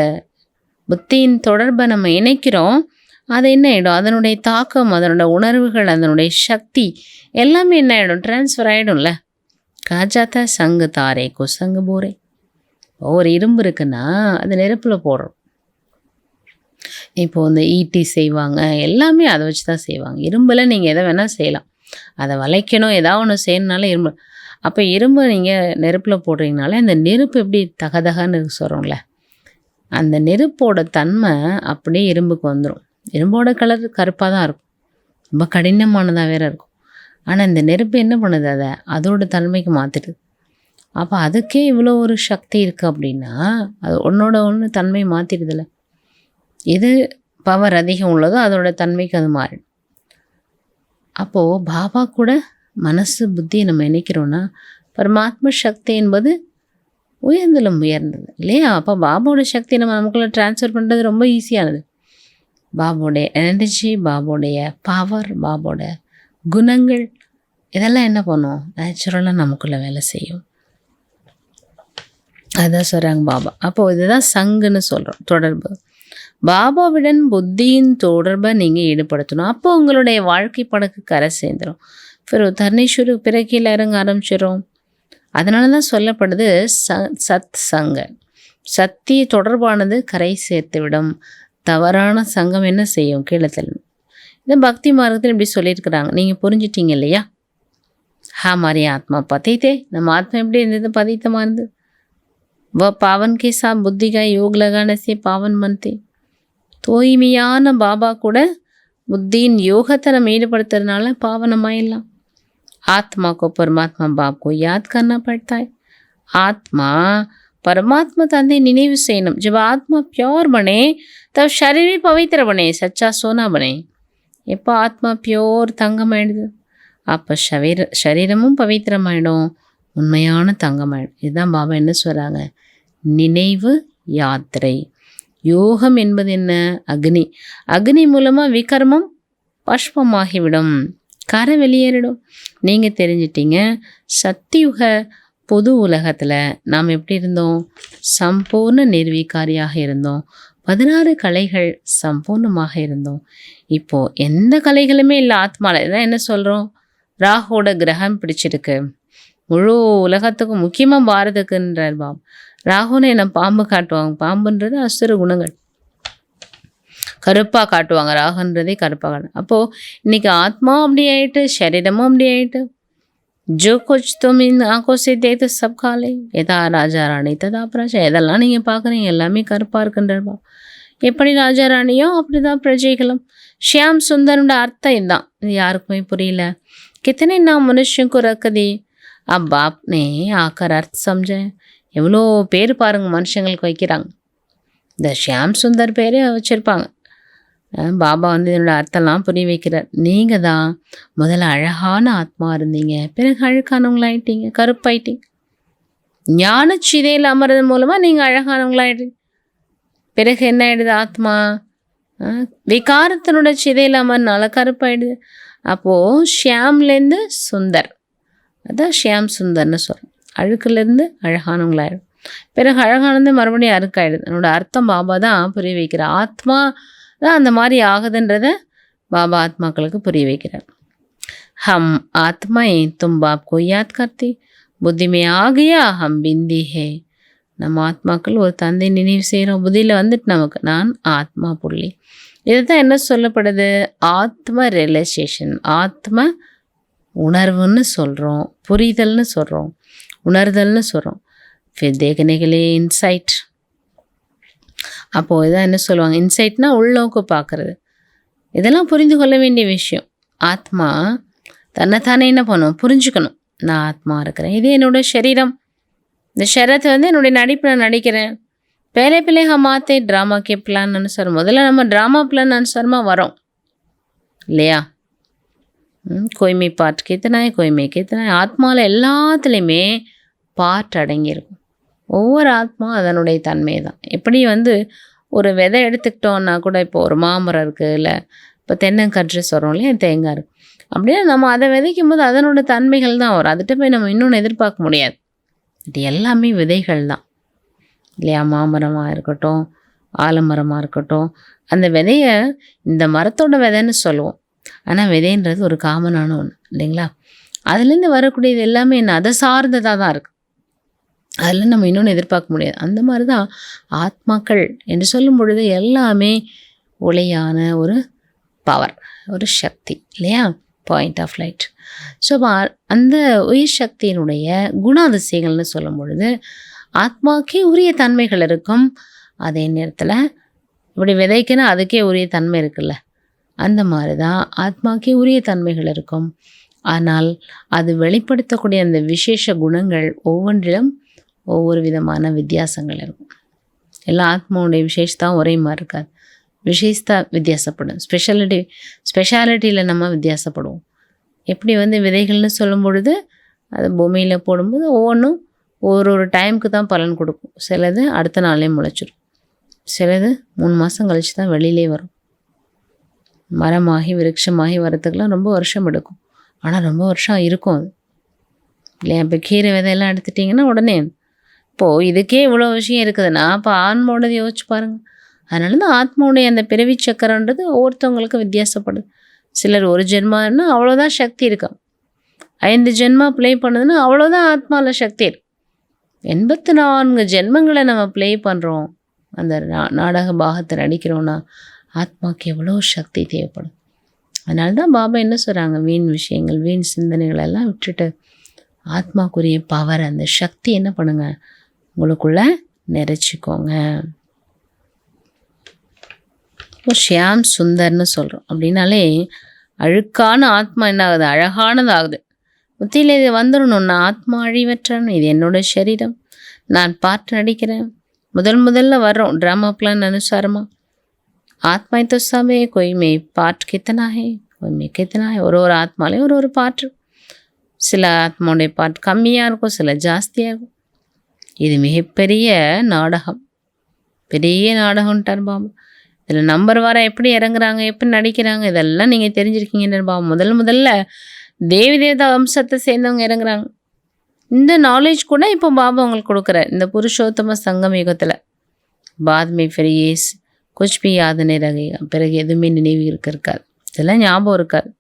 புத்தியின் தொடர்பை நம்ம இணைக்கிறோம், அது என்ன ஆகிடும், அதனுடைய தாக்கம், அதனோட உணர்வுகள், அதனுடைய சக்தி எல்லாமே என்ன ஆகிடும், டிரான்ஸ்ஃபர் ஆகிடும்ல. காஜாத்தா சங்கு தாரே கோ சங்கு போரே. ஒரு இரும்பு இருக்குன்னா அது நெருப்பில் போடுறோம். இப்போது இந்த ஈட்டி செய்வாங்க, எல்லாமே அதை வச்சு தான் செய்வாங்க. இரும்பில் நீங்கள் எதை வேணால் செய்யலாம். அதை வளைக்கணும், ஏதாவது ஒன்று செய்யணுனால இரும்பு. அப்போ இரும்பு நீங்கள் நெருப்பில் போடுறீங்கனாலே அந்த நெருப்பு எப்படி தகதகன்னு சொல்கிறோம்ல, அந்த நெருப்போட தன்மை அப்படியே இரும்புக்கு வந்துடும். இரும்போட கலர் கருப்பாக தான் இருக்கும், ரொம்ப கடினமானதாக வேறு இருக்கும். ஆனால் இந்த நெருப்பு என்ன பண்ணுது, அதை அதோட தன்மைக்கு மாற்றிடுது. அப்போ அதுக்கே இவ்வளோ ஒரு சக்தி இருக்குது அப்படின்னா அது ஒன்று தன்மை மாற்றிடுதில்ல. எது பவர் அதிகம் உள்ளதோ அதோட தன்மைக்கு அது மாறிடும். அப்போது பாபா கூட மனசு புத்தியை நம்ம நினைக்கிறோன்னா பரமாத்ம சக்தி என்பது உயர்ந்தலும் உயர்ந்தது இல்லையா. அப்போ பாபாவோட சக்தியை நம்ம நமக்குள்ளே ட்ரான்ஸ்ஃபர் பண்ணுறது ரொம்ப ஈஸியானது. பாபாவுடைய எனர்ஜி, பாபாவுடைய பவர், பாபாவோட குணங்கள் இதெல்லாம் என்ன பண்ணும், நேச்சுரலாக நமக்குள்ளே வேலை செய்யும். அதான் சொல்கிறாங்க பாபா. அப்போது இதுதான் சங்குன்னு சொல்கிறோம், தொடர்பு. பாபாவுடன் புத்தியின் தொடர்பை நீங்கள் ஈடுபடுத்தணும். அப்போ உங்களுடைய வாழ்க்கை படக்கு கரை சேர்ந்துடும். தர்ணீஸ்வரு பிறக்கில் இறங்க ஆரம்பிச்சிடும். அதனால தான் சொல்லப்படுது சத் சங்க. சத்திய தொடர்பானது கரை சேர்த்து விடும். தவறான சங்கம் என்ன செய்யும், கீழே தள்ளும். இந்த பக்தி மார்க்கத்தில் இப்படி சொல்லியிருக்கிறாங்க. நீங்கள் புரிஞ்சிட்டீங்க இல்லையா. மாதிரி ஆத்மா பதித்தே, நம்ம ஆத்மா எப்படி இருந்தது, பதித்தமாக இருந்தது. பாவன் கே சா புத்தி கா யோக் லகான சே பாவன் மன்தே. தூய்மையான பாபா கூட புத்தியின் யோகத்தை நம்ம ஈடுபடுத்துறதுனால பாவனமாயிடலாம். ஆத்மா को परमात्मा बाप को याद करना पड़ता है. ஆத்மா परमात्मा தந்தை நினைவு செய்யணும். जब आत्मा प्योर बने तब शरीर भी पवित्र बने, सच्चा सोना बने. எப்போ ஆத்மா பியோர் தங்கமாயிடுது அப்போ சரீரமும் பவித்திரமாயிடும், உண்மையான தங்கமாயிடும். இதுதான் பாபா என்ன சொல்கிறாங்க, நினைவு யாத்திரை. யோகம் என்பது என்ன, அக்னி. அக்னி மூலமாக விகர்மம் பஷ்பமாகிவிடும், கரை வெளியேறிடும். நீங்கள் தெரிஞ்சிட்டீங்க, சத்தியுக புது உலகத்தில் நாம் எப்படி இருந்தோம்? சம்பூர்ண நிர்வீகாரியாக இருந்தோம். 16 கலைகள் சம்பூர்ணமாக இருந்தோம். இப்போது எந்த கலைகளுமே இல்லை ஆத்மாவில். இதான் என்ன சொல்கிறோம்? ராகுவோட கிரகம் பிடிச்சிருக்கு, முழு உலகத்துக்கும் முக்கியமாக பாரதத்துக்குன்றார் பாபு. ராகுனை என்ன பாம்பு காட்டுவாங்க. பாம்புன்றது அசுர குணங்கள், கருப்பாக காட்டுவாங்க. ராகுன்றதே கருப்பாக காட்டு. அப்போது இன்றைக்கி ஆத்மாவும் அப்படி ஆயிட்டு, சரீரமும் அப்படி ஆயிட்டு. जो कुछ तुम इन आंखों से देखते सब खा ले, எதா ராஜா ராணி ததா பிரஜா. எதெல்லாம் நீங்கள் பார்க்குறீங்க எல்லாமே கருப்பாக இருக்குன்றார் பாபு. எப்படி ராஜா ராணியோ அப்படி தான் பிரஜைகளும். ஷியாம் சுந்தரோட அர்த்தம் இதுதான். இது யாருக்குமே புரியல. कितने नाम मनुष्यों को रख दी, अब बाप ने आकर अर्थ समझे. எவ்வளோ பேர் பாருங்கள் மனுஷங்களுக்கு வைக்கிறாங்க. இந்த ஷியாம் சுந்தர் பேரே வச்சுருப்பாங்க. பாபா வந்து இதனோட அர்த்தம்லாம் புரிய வைக்கிறார். நீங்கள் தான் முதல்ல அழகான ஆத்மா இருந்தீங்க, பிறகு அழுக்கானவங்களாயிட்டீங்க, கருப்பாயிட்டீங்க. ஞான சிதையில் அமர்றது மூலமாக நீங்கள் அழகானவங்களாயிட்டீங்க. பிறகு என்ன ஆயிடுது? ஆத்மா விகாரத்தினோட சிதையில் அமர்னால கருப்பாயிடுது. அப்போது ஷியாம்லேருந்து சுந்தர், அதான் ஷியாம் சுந்தர்னு சொல்கிறோம். அழுக்குலேருந்து அழகானவங்களாயிடும். பிறகு அழகானது மறுபடியும் அழுக்காயிடுது. அதனோட அர்த்தம் பாபா தான் புரிய வைக்கிறார். ஆத்மா தான் அந்த மாதிரி ஆகுதுன்றத பாபா ஆத்மாக்களுக்கு புரிய வைக்கிறார். ஹம் ஆத்மா தும் பாப் கோ யாத் கர்த்தி, புத்தி மே ஆ கயா ஹம் பிந்தி ஹே. நம்ம ஆத்மாக்கள் ஒரு தந்தை நினைவு செய்கிறோம். புத்தியில் வந்துட்டு நமக்கு நான் ஆத்மா புள்ளி. இதுதான் என்ன சொல்லப்படுது? ஆத்ம ரியலைசேஷன், ஆத்ம உணர்வுன்னு சொல்கிறோம், புரிதல்னு சொல்கிறோம், உணர்தல்னு சொல்கிறோம். தேகனைகளே இன்சைட். அப்போது இதான் என்ன சொல்லுவாங்க? இன்சைட்னா உள்நோக்கு பார்க்குறது. இதெல்லாம் புரிந்து கொள்ள வேண்டிய விஷயம். ஆத்மா தன்னைத்தானே என்ன பண்ணும்? புரிஞ்சுக்கணும். நான் ஆத்மா இருக்கிறேன், இது என்னோடய சரீரம். இந்த சரீரத்தை வந்து என்னுடைய நடிப்பு நான் நடிக்கிறேன். पहले पहले हम आते ड्रामा के प्लान अनुसार, முதல்ல நம்ம ட்ராமா பிளான் அனுசாரமாக வரோம் இல்லையா? கோய்மை பாட் கேத்தனாய், கோய்மை கேத்தனாய். ஆத்மாவில் எல்லாத்துலேயுமே பாட் அடங்கியிருக்கும். ஒவ்வொரு ஆத்மா அதனுடைய தன்மை தான். எப்படி வந்து ஒரு விதை எடுத்துக்கிட்டோன்னா கூட, இப்போ ஒரு மாமரம் இருக்குது, இல்லை இப்போ தென்னங்கன்று சொல்கிறோம் இல்லையா, தேங்காய் இருக்குது. அப்படின்னா நம்ம அதை விதைக்கும் போது அதனோட தன்மைகள் தான் வரும். அதுகிட்ட போய் நம்ம இன்னொன்று எதிர்பார்க்க முடியாது. இது எல்லாமே விதைகள் தான் இல்லையா? மாமரமாக இருக்கட்டும், ஆலமரமாக இருக்கட்டும், அந்த விதையை இந்த மரத்தோட விதைன்னு சொல்லுவோம். ஆனால் விதைன்றது ஒரு காமனான ஒன்று இல்லைங்களா? அதுலேருந்து வரக்கூடியது எல்லாமே என்ன? அதை சார்ந்ததாக தான் இருக்குது. அதில் நம்ம இன்னொன்று எதிர்பார்க்க முடியாது. அந்த மாதிரி தான் ஆத்மாக்கள் என்று சொல்லும் பொழுது எல்லாமே ஒளியான ஒரு பவர், ஒரு சக்தி இல்லையா? Point of light. ஸோ அந்த உயிர் சக்தியினுடைய குணாதிசயங்கள்னு சொல்லும் பொழுது ஆத்மாக்கே உரிய தன்மைகள் இருக்கும். அதே நேரத்தில் இப்படி விதைக்குன்னா அதுக்கே உரிய தன்மை இருக்குல்ல, அந்த மாதிரி தான் ஆத்மாக்கே உரிய தன்மைகள் இருக்கும். ஆனால் அது வெளிப்படுத்தக்கூடிய அந்த விசேஷ குணங்கள் ஒவ்வொன்றிலும் ஒவ்வொரு விதமான வித்தியாசங்கள் இருக்கும். எல்லா ஆத்மாவுடைய விசேஷத்தான் ஒரே மாதிரி இருக்காது. விசேஷத்தா வித்தியாசப்படும். ஸ்பெஷாலிட்டியில் நம்ம வித்தியாசப்படுவோம். எப்படி வந்து விதைகள்னு சொல்லும் பொழுது அது பூமியில் போடும்போது ஒவ்வொன்றும் ஒரு டைமுக்கு தான் பலன் கொடுக்கும். சிலது அடுத்த நாளே முளைச்சிடும், சிலது 3 மாதம் கழித்து தான் வெளியிலே வரும். மரமாகி விருட்சமாகி வரத்துக்கெலாம் ரொம்ப வருஷம் எடுக்கும். ஆனால் ரொம்ப வருஷம் இருக்கும் அது இல்லையா? இப்போ கீரை விதையெல்லாம் எடுத்துட்டிங்கன்னா உடனே இப்போது இதுக்கே இவ்வளோ விஷயம் இருக்குதுன்னா அப்போ ஆன்மாவோடது யோசிச்சு பாருங்கள். அதனால தான் ஆத்மாவுடைய அந்த பிறவி சக்கரன்றது ஒவ்வொருத்தவங்களுக்கு வித்தியாசப்படுது. சிலர் ஒரு ஜென்மான்னா அவ்வளோதான் சக்தி இருக்கா, 5 ஜென்மா ப்ளே பண்ணுதுன்னா அவ்வளோதான் ஆத்மாவில் சக்தி இருக்கு. 84 ஜென்மங்களை நம்ம ப்ளே பண்ணுறோம், அந்த நாடக பாகத்தை நடிக்கிறோன்னா ஆத்மாவுக்கு எவ்வளோ சக்தி தேவைப்படும். அதனால தான் பாபா என்ன சொல்கிறாங்க? வீண் விஷயங்கள், வீண் சிந்தனைகள் எல்லாம் விட்டுட்டு ஆத்மாக்குரிய பவர், அந்த சக்தி என்ன பண்ணுங்க, உங்களுக்குள்ள நிறைச்சிக்கோங்க. இப்போ ஷியாம் சுந்தர்னு சொல்கிறோம் அப்படின்னாலே அழுக்கான ஆத்மா என்ன ஆகுது? அழகானதாகுது. புத்தியில் இது வந்துடணும்னா ஆத்மா அழிவற்றணும், இது என்னோட சரீரம், நான் பாட்டு நடிக்கிறேன். முதல்ல வர்றோம் ட்ராமா பிளான் அனுசாரமாக. ஆத்மா तो सब है, कोई में पार्ट कितना है, कोई में कितना है. ஒரு ஆத்மாலையும் ஒரு பாட்டு. சில ஆத்மாவுடைய பாட்டு கம்மியாக இருக்கும், சில ஜாஸ்தியாக இருக்கும். இது மிகப்பெரிய நாடகம், பெரிய நாடகம்ட்டார் பாபா. இதில் நம்பர் வர எப்படி இறங்குறாங்க, எப்படி நடிக்கிறாங்க, இதெல்லாம் நீங்கள் தெரிஞ்சிருக்கீங்கன்னு பாபா முதல்ல தேவி தேவதா வம்சத்தை சேர்ந்தவங்க இறங்குறாங்க. இந்த நாலேஜ் கூட இப்போ பாபா உங்களுக்கு கொடுக்குறார் இந்த புருஷோத்தம சங்கம் யுகத்தில். பாத் மே ஃபிர் ஏஸ் குச் பி யாதனே ரகேகா, பிறகு எதுவுமே நினைவு இருக்காது, இதெல்லாம் ஞாபகம் இருக்காது.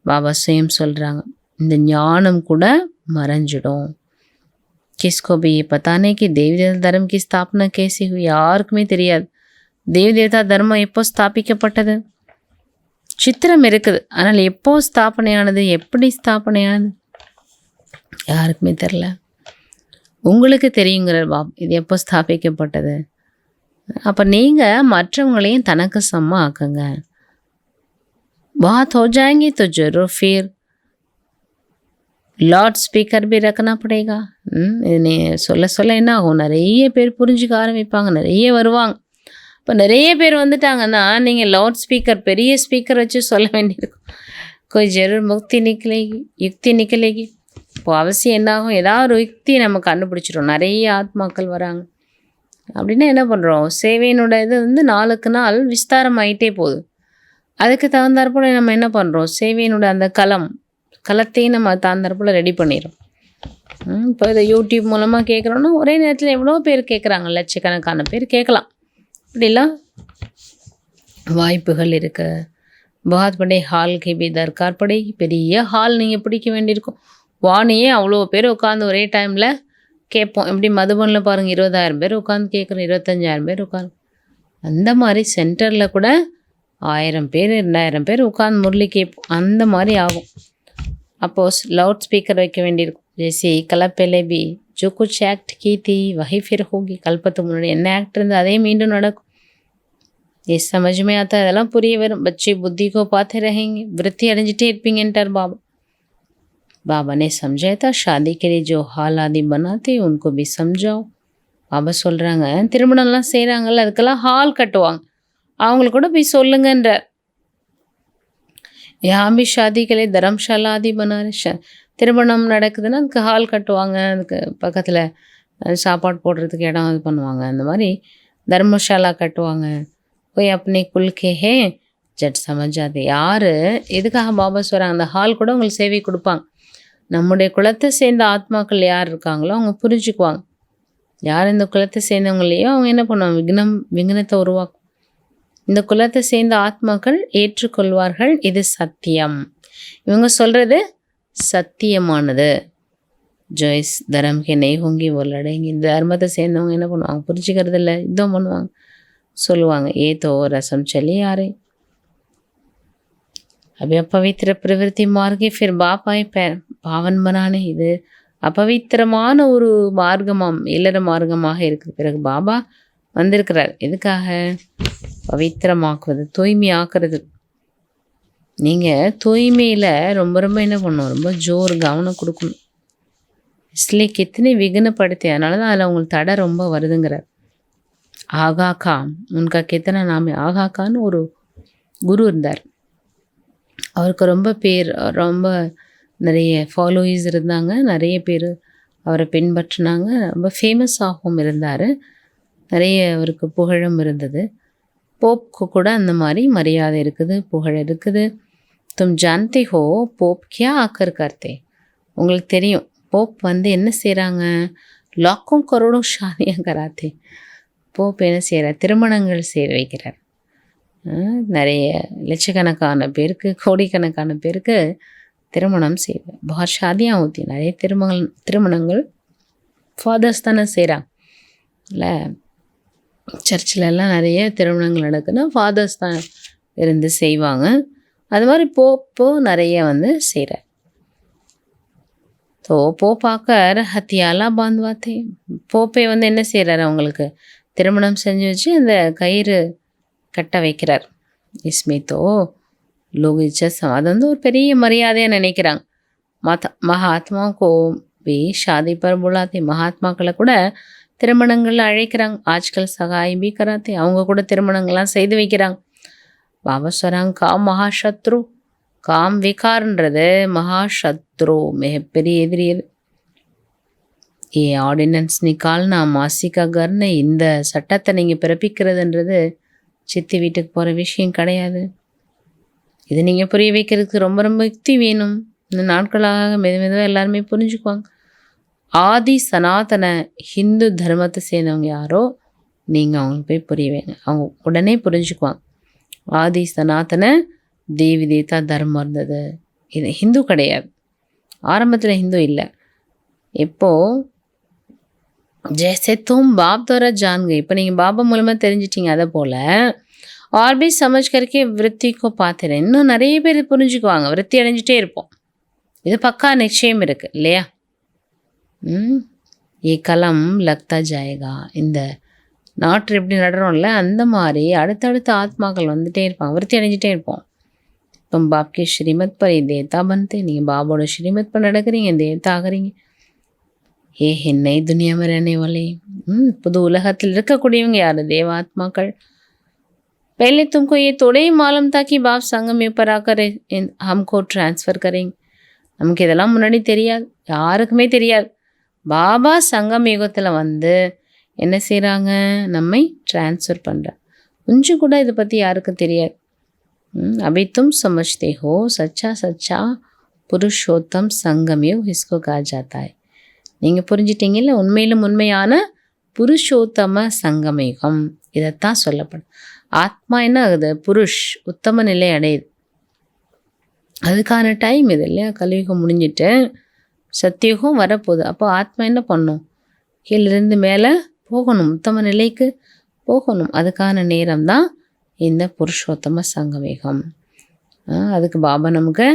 பாபா சுயம் சொல்கிறாங்க இந்த ஞானம் கூட மறைஞ்சிடும். किसको भी ये पता नहीं कि देवी देवता धर्म की स्थापना कैसी हुई, யாருக்குமே தெரியாது தேவி தேவதா தர்மம் எப்போ ஸ்தாபிக்கப்பட்டது. சித்திரம் இருக்குது, ஆனால் எப்போ ஸ்தாபனையானது, எப்படி ஸ்தாபனையானது யாருக்குமே தெரில. உங்களுக்கு தெரியுங்கிற பாப் இது எப்போ ஸ்தாபிக்கப்பட்டது. அப்போ நீங்கள் மற்றவங்களையும் தனக்கு சமமாக ஆக்குங்க. बात हो जाएंगी तो जरूर फिर லார்ட் ஸ்பீக்கர் பி ரக்கனா படேகா. நீ சொல்ல என்ன ஆகும், நிறைய பேர் புரிஞ்சுக்க ஆரம்பிப்பாங்க, நிறைய வருவாங்க. இப்போ நிறைய பேர் வந்துட்டாங்கன்னா நீங்கள் லவுட் ஸ்பீக்கர் பெரிய ஸ்பீக்கர் வச்சு சொல்ல வேண்டியிருக்கும். कोई जरूर मुक्ति निकलेगी, யுக்தி நிக்கலேகி. இப்போ அவசியம் என்னாகும், ஏதாவது ஒரு யுக்தி நம்ம கண்டுபிடிச்சிடும். நிறைய ஆத்மாக்கள் வராங்க அப்படின்னா என்ன பண்ணுறோம், சேவையினோட இது வந்து நாளுக்கு நாள் விஸ்தாரம் ஆகிட்டே போகுது. அதுக்கு தகுந்தாற்போல் நம்ம என்ன பண்ணுறோம், சேவையினோட அந்த களத்தையும் நம்ம தகுந்தாற்போல் ரெடி பண்ணிடுறோம். இப்போ இதை யூடியூப் மூலமாக கேட்குறோன்னா ஒரே நேரத்தில் எவ்வளோ பேர் கேட்குறாங்க, லட்சக்கணக்கான பேர் கேட்கலாம். இப்படிலாம் வாய்ப்புகள் இருக்குது. பஹாத் படே ஹால் கே பி தர்கார் படே, பெரிய ஹால் நீங்கள் பிடிக்க வேண்டியிருக்கும். வானியே அவ்வளோ பேர் உட்காந்து ஒரே டைமில் கேட்போம். எப்படி மதுபனில் பாருங்கள் 20,000 பேர் உட்காந்து கேட்குறோம், 25,000 பேர் உட்காந்து. அந்த மாதிரி சென்டரில் கூட 1000 பேர் 2000 பேர் உட்காந்து முரளி கேட்போம். அந்த மாதிரி ஆகும். அப்போது லவுட் ஸ்பீக்கர் வைக்க வேண்டியிருக்கும். ஜெய்சி கலப்பேலே பி जो कुछ एक्ट की थी वही फिर होगी. கல்பத்துக்கு முன்னாடி என்ன ஆக்ட் இருந்து அதே மீண்டும் நடக்கும். ये समझ में आता है, அதெல்லாம் புரிய வரும். बच्चे बुद्धि को पाते रहेंगे, விருத்தி அடைஞ்சிட்டே இருப்பீங்கன்ட்டார் பாபா. बाबा ने समझाया था शादी के लिए जो हाल आदि बनाते उनको भी समझाओ. பாபா சொல்கிறாங்க திருமணம்லாம் செய்கிறாங்கல்ல அதுக்கெல்லாம் ஹால் கட்டுவாங்க, அவங்களுக்கு கூட போய் சொல்லுங்கன்றார். यहाँ भी शादी के लिए धर्मशाला आदि बना रहे. திருமணம் நடக்குதுன்னா அதுக்கு ஹால் கட்டுவாங்க, அதுக்கு பக்கத்தில் சாப்பாடு போடுறதுக்கு இடம் இது பண்ணுவாங்க. அந்த மாதிரி தர்மசாலா கட்டுவாங்க. போய் अपने कुल के हैं ஜட் சமஜாது. யார் எதுக்காக பாபா சொல்கிறாங்க, அந்த ஹால் கூட உங்களுக்கு சேவை கொடுப்பாங்க. நம்முடைய குலத்தை சேர்ந்த ஆத்மாக்கள் யார் இருக்காங்களோ அவங்க புரிஞ்சுக்குவாங்க. யார் இந்த குலத்தை சேர்ந்தவங்களையோ அவங்க என்ன பண்ணுவாங்க, விக்னத்தை உருவாக்கும். இந்த குலத்தை சேர்ந்த ஆத்மாக்கள் ஏற்றுக்கொள்வார்கள், இது சத்தியம். இவங்க சொல்கிறது சத்தியமானது. ஜோய்ஸ் தர்மக்கே நெய் ஹோங்கி ஒல்லடைங்க. இந்த தர்மத்தை சேர்ந்தவங்க என்ன பண்ணுவாங்க, புரிஞ்சுக்கிறது இல்லை, யுத்தம் பண்ணுவாங்க, சொல்லுவாங்க ஏ தோ ரசம் சலி யாரே अभी अपवित्र प्रवृत्ति मार्गे फिर बाप आए பாவன் बनाने. இது அபவித்திரமான ஒரு மார்க்கமாம், இல்லற மார்க்கமாக இருக்குது. பிறகு பாபா வந்திருக்கிறார் எதுக்காக, பவித்திரமாக்குவது, தூய்மையாக்குறது. நீங்கள் தூய்மையில் ரொம்ப ரொம்ப என்ன பண்ணணும், ரொம்ப ஜோர் கவனம் கொடுக்கணும். इसलिए कितने விக்னப்படுத்தி, அதனால தான் அதில் உங்களுக்கு தடை ரொம்ப வருதுங்கிறார். ஆகா கான் உனக்கா கித்தனை நாம ஆகா கான் ஒரு குரு இருந்தார். அவருக்கு ரொம்ப பேர், ரொம்ப நிறைய ஃபாலோயிஸ் இருந்தாங்க, நிறைய பேர் அவரை பின்பற்றினாங்க, ரொம்ப ஃபேமஸாகவும் இருந்தார், நிறைய அவருக்கு புகழும் இருந்தது. போப்க்கு கூட அந்த மாதிரி மரியாதை இருக்குது, புகழ் இருக்குது. தும் ஜான்தே ஹோ போப் கியா ஆக்கர் கர்த்தே. உங்களுக்கு தெரியும் போப் வந்து என்ன செய்கிறாங்க, லாக்கும் கரோடும் ஷாதியாக கராத்தே. போப் என்ன செய்கிறார், திருமணங்கள் செய்து வைக்கிறார். நிறைய லட்சக்கணக்கான பேருக்கு, கோடிக்கணக்கான பேருக்கு திருமணம் செய்வார். பஹாத் ஷாதியாக ஊற்றி நிறைய திருமணங்கள் ஃபாதர்ஸ் தானே செய்கிறாங்க இல்லை. சர்ச்சிலெல்லாம் நிறைய திருமணங்கள் நடக்குதுன்னா ஃபாதர்ஸ் தான் இருந்து செய்வாங்க. அது மாதிரி போப்போ நிறைய வந்து செய்கிறார். ஸோ போப்பாக்கர் ஹத்தியாலாம் பாந்துவாத்தே. போப்பை வந்து என்ன செய்கிறார், அவங்களுக்கு திருமணம் செஞ்சு வச்சு அந்த கயிறு கட்ட வைக்கிறார். இஸ்மித்தோ லோக இச்சம், அது வந்து ஒரு பெரிய மரியாதையாக நினைக்கிறாங்க. மகாத்மாக்கோ பி ஷாதி பர் புலாத்தே. மகாத்மாக்களை கூட திருமணங்கள் அழைக்கிறாங்க. Aajkal Sahai B karate. அவங்க கூட திருமணங்கள்லாம் செய்து வைக்கிறாங்க. பாபா சொல்கிறாங்க காம் மகாசத்ரு. காம் விகார்ன்றது மகாசத்ரு, மிகப்பெரிய எதிரி. ஏ ஆர்டினன்ஸ் நிக்கால்னா மாசிகா கர்னு, இந்த சட்டத்தை நீங்கள் பிறப்பிக்கிறதுன்றது சித்தி வீட்டுக்கு போகிற விஷயம் கிடையாது. இது நீங்கள் புரிய வைக்கிறதுக்கு ரொம்ப ரொம்ப யுக்தி வேணும். இந்த நாட்களாக மெதுவாக எல்லாருமே புரிஞ்சுக்குவாங்க. ஆதி சனாதன ஹிந்து தர்மத்தை சேர்ந்தவங்க யாரோ நீங்கள் அவங்களுக்கு போய் புரிய வைங்க, அவங்க உடனே புரிஞ்சுக்குவாங்க. ஆதி சனாதன தேவி தேவதா தர்மம் இருந்தது. இது ஹிந்து கிடையாது, ஆரம்பத்தில் ஹிந்து இல்லை. எப்போது ஜெய்சே தும் பாப் தோரா ஜான்க, இப்போ நீங்கள் பாபா மூலமாக தெரிஞ்சிட்டிங்க. அதை போல் और भी समझ करके விருத்தி को பார்த்து रहे. இன்னும் நிறைய பேர் புரிஞ்சுக்குவாங்க. விருத்தி அடைஞ்சிட்டே இருப்போம். இது பக்கா நிச்சயம் இருக்குது இல்லையா? ஏ கலம் லக்தா ஜாயேகா. இந்த நாட்டு எப்படி நடுறோம்ல அந்த மாதிரி அடுத்தடுத்த ஆத்மாக்கள் வந்துகிட்டே இருப்பாங்க. விருத்தி அடைஞ்சிட்டே இருப்போம். तुम बाप की श्रीमत पर ही देवता बनते. நீங்கள் பாபோட ஸ்ரீமத் पर நடக்கிறீங்க, தேவதா ஆகிறீங்க. ஏ நई दुनिया में रहने वाले, புது உலகத்தில் இருக்கக்கூடியவங்க யார்? தேவாத்மாக்கள். पहले तुमको ये थोड़े ही मालूम था कि बाप संगम में ऊपर आकर हमको ट्रांसफ़र करेंगे. நமக்கு இதெல்லாம் முன்னாடி தெரியாது, யாருக்குமே தெரியாது. பாபா சங்கம் யுகத்தில் வந்து என்ன செய்கிறாங்க? நம்மை ட்ரான்ஸ்ஃபர் பண்ணுறாங்க. கொஞ்சம் கூட இதை பற்றி யாருக்கும் தெரியாது. अभी तुम समझते हो सच्चा सच्चा पुरुषोत्तम संगम योग इसको कहा जाता है. நீங்கள் புரிஞ்சிட்டிங்கல்ல, உண்மையிலும் உண்மையான புருஷோத்தம சங்கமயுகம் இதைத்தான் சொல்லப்படும். ஆத்மா என்ன ஆகுது? புருஷ் உத்தம நிலை அடையுது. அதுக்கான டைம் இது இல்லையா? கலியுகம் முடிஞ்சிட்டு சத்தியுகம் வரப்போகுது. அப்போ ஆத்மா என்ன பண்ணும்? கீழிருந்து மேலே போகணும், உத்தம நிலைக்கு போகணும். அதுக்கான நேரம் தான் இந்த புருஷோத்தம சங்கமயுகம். அதுக்கு பாபா நமக்கு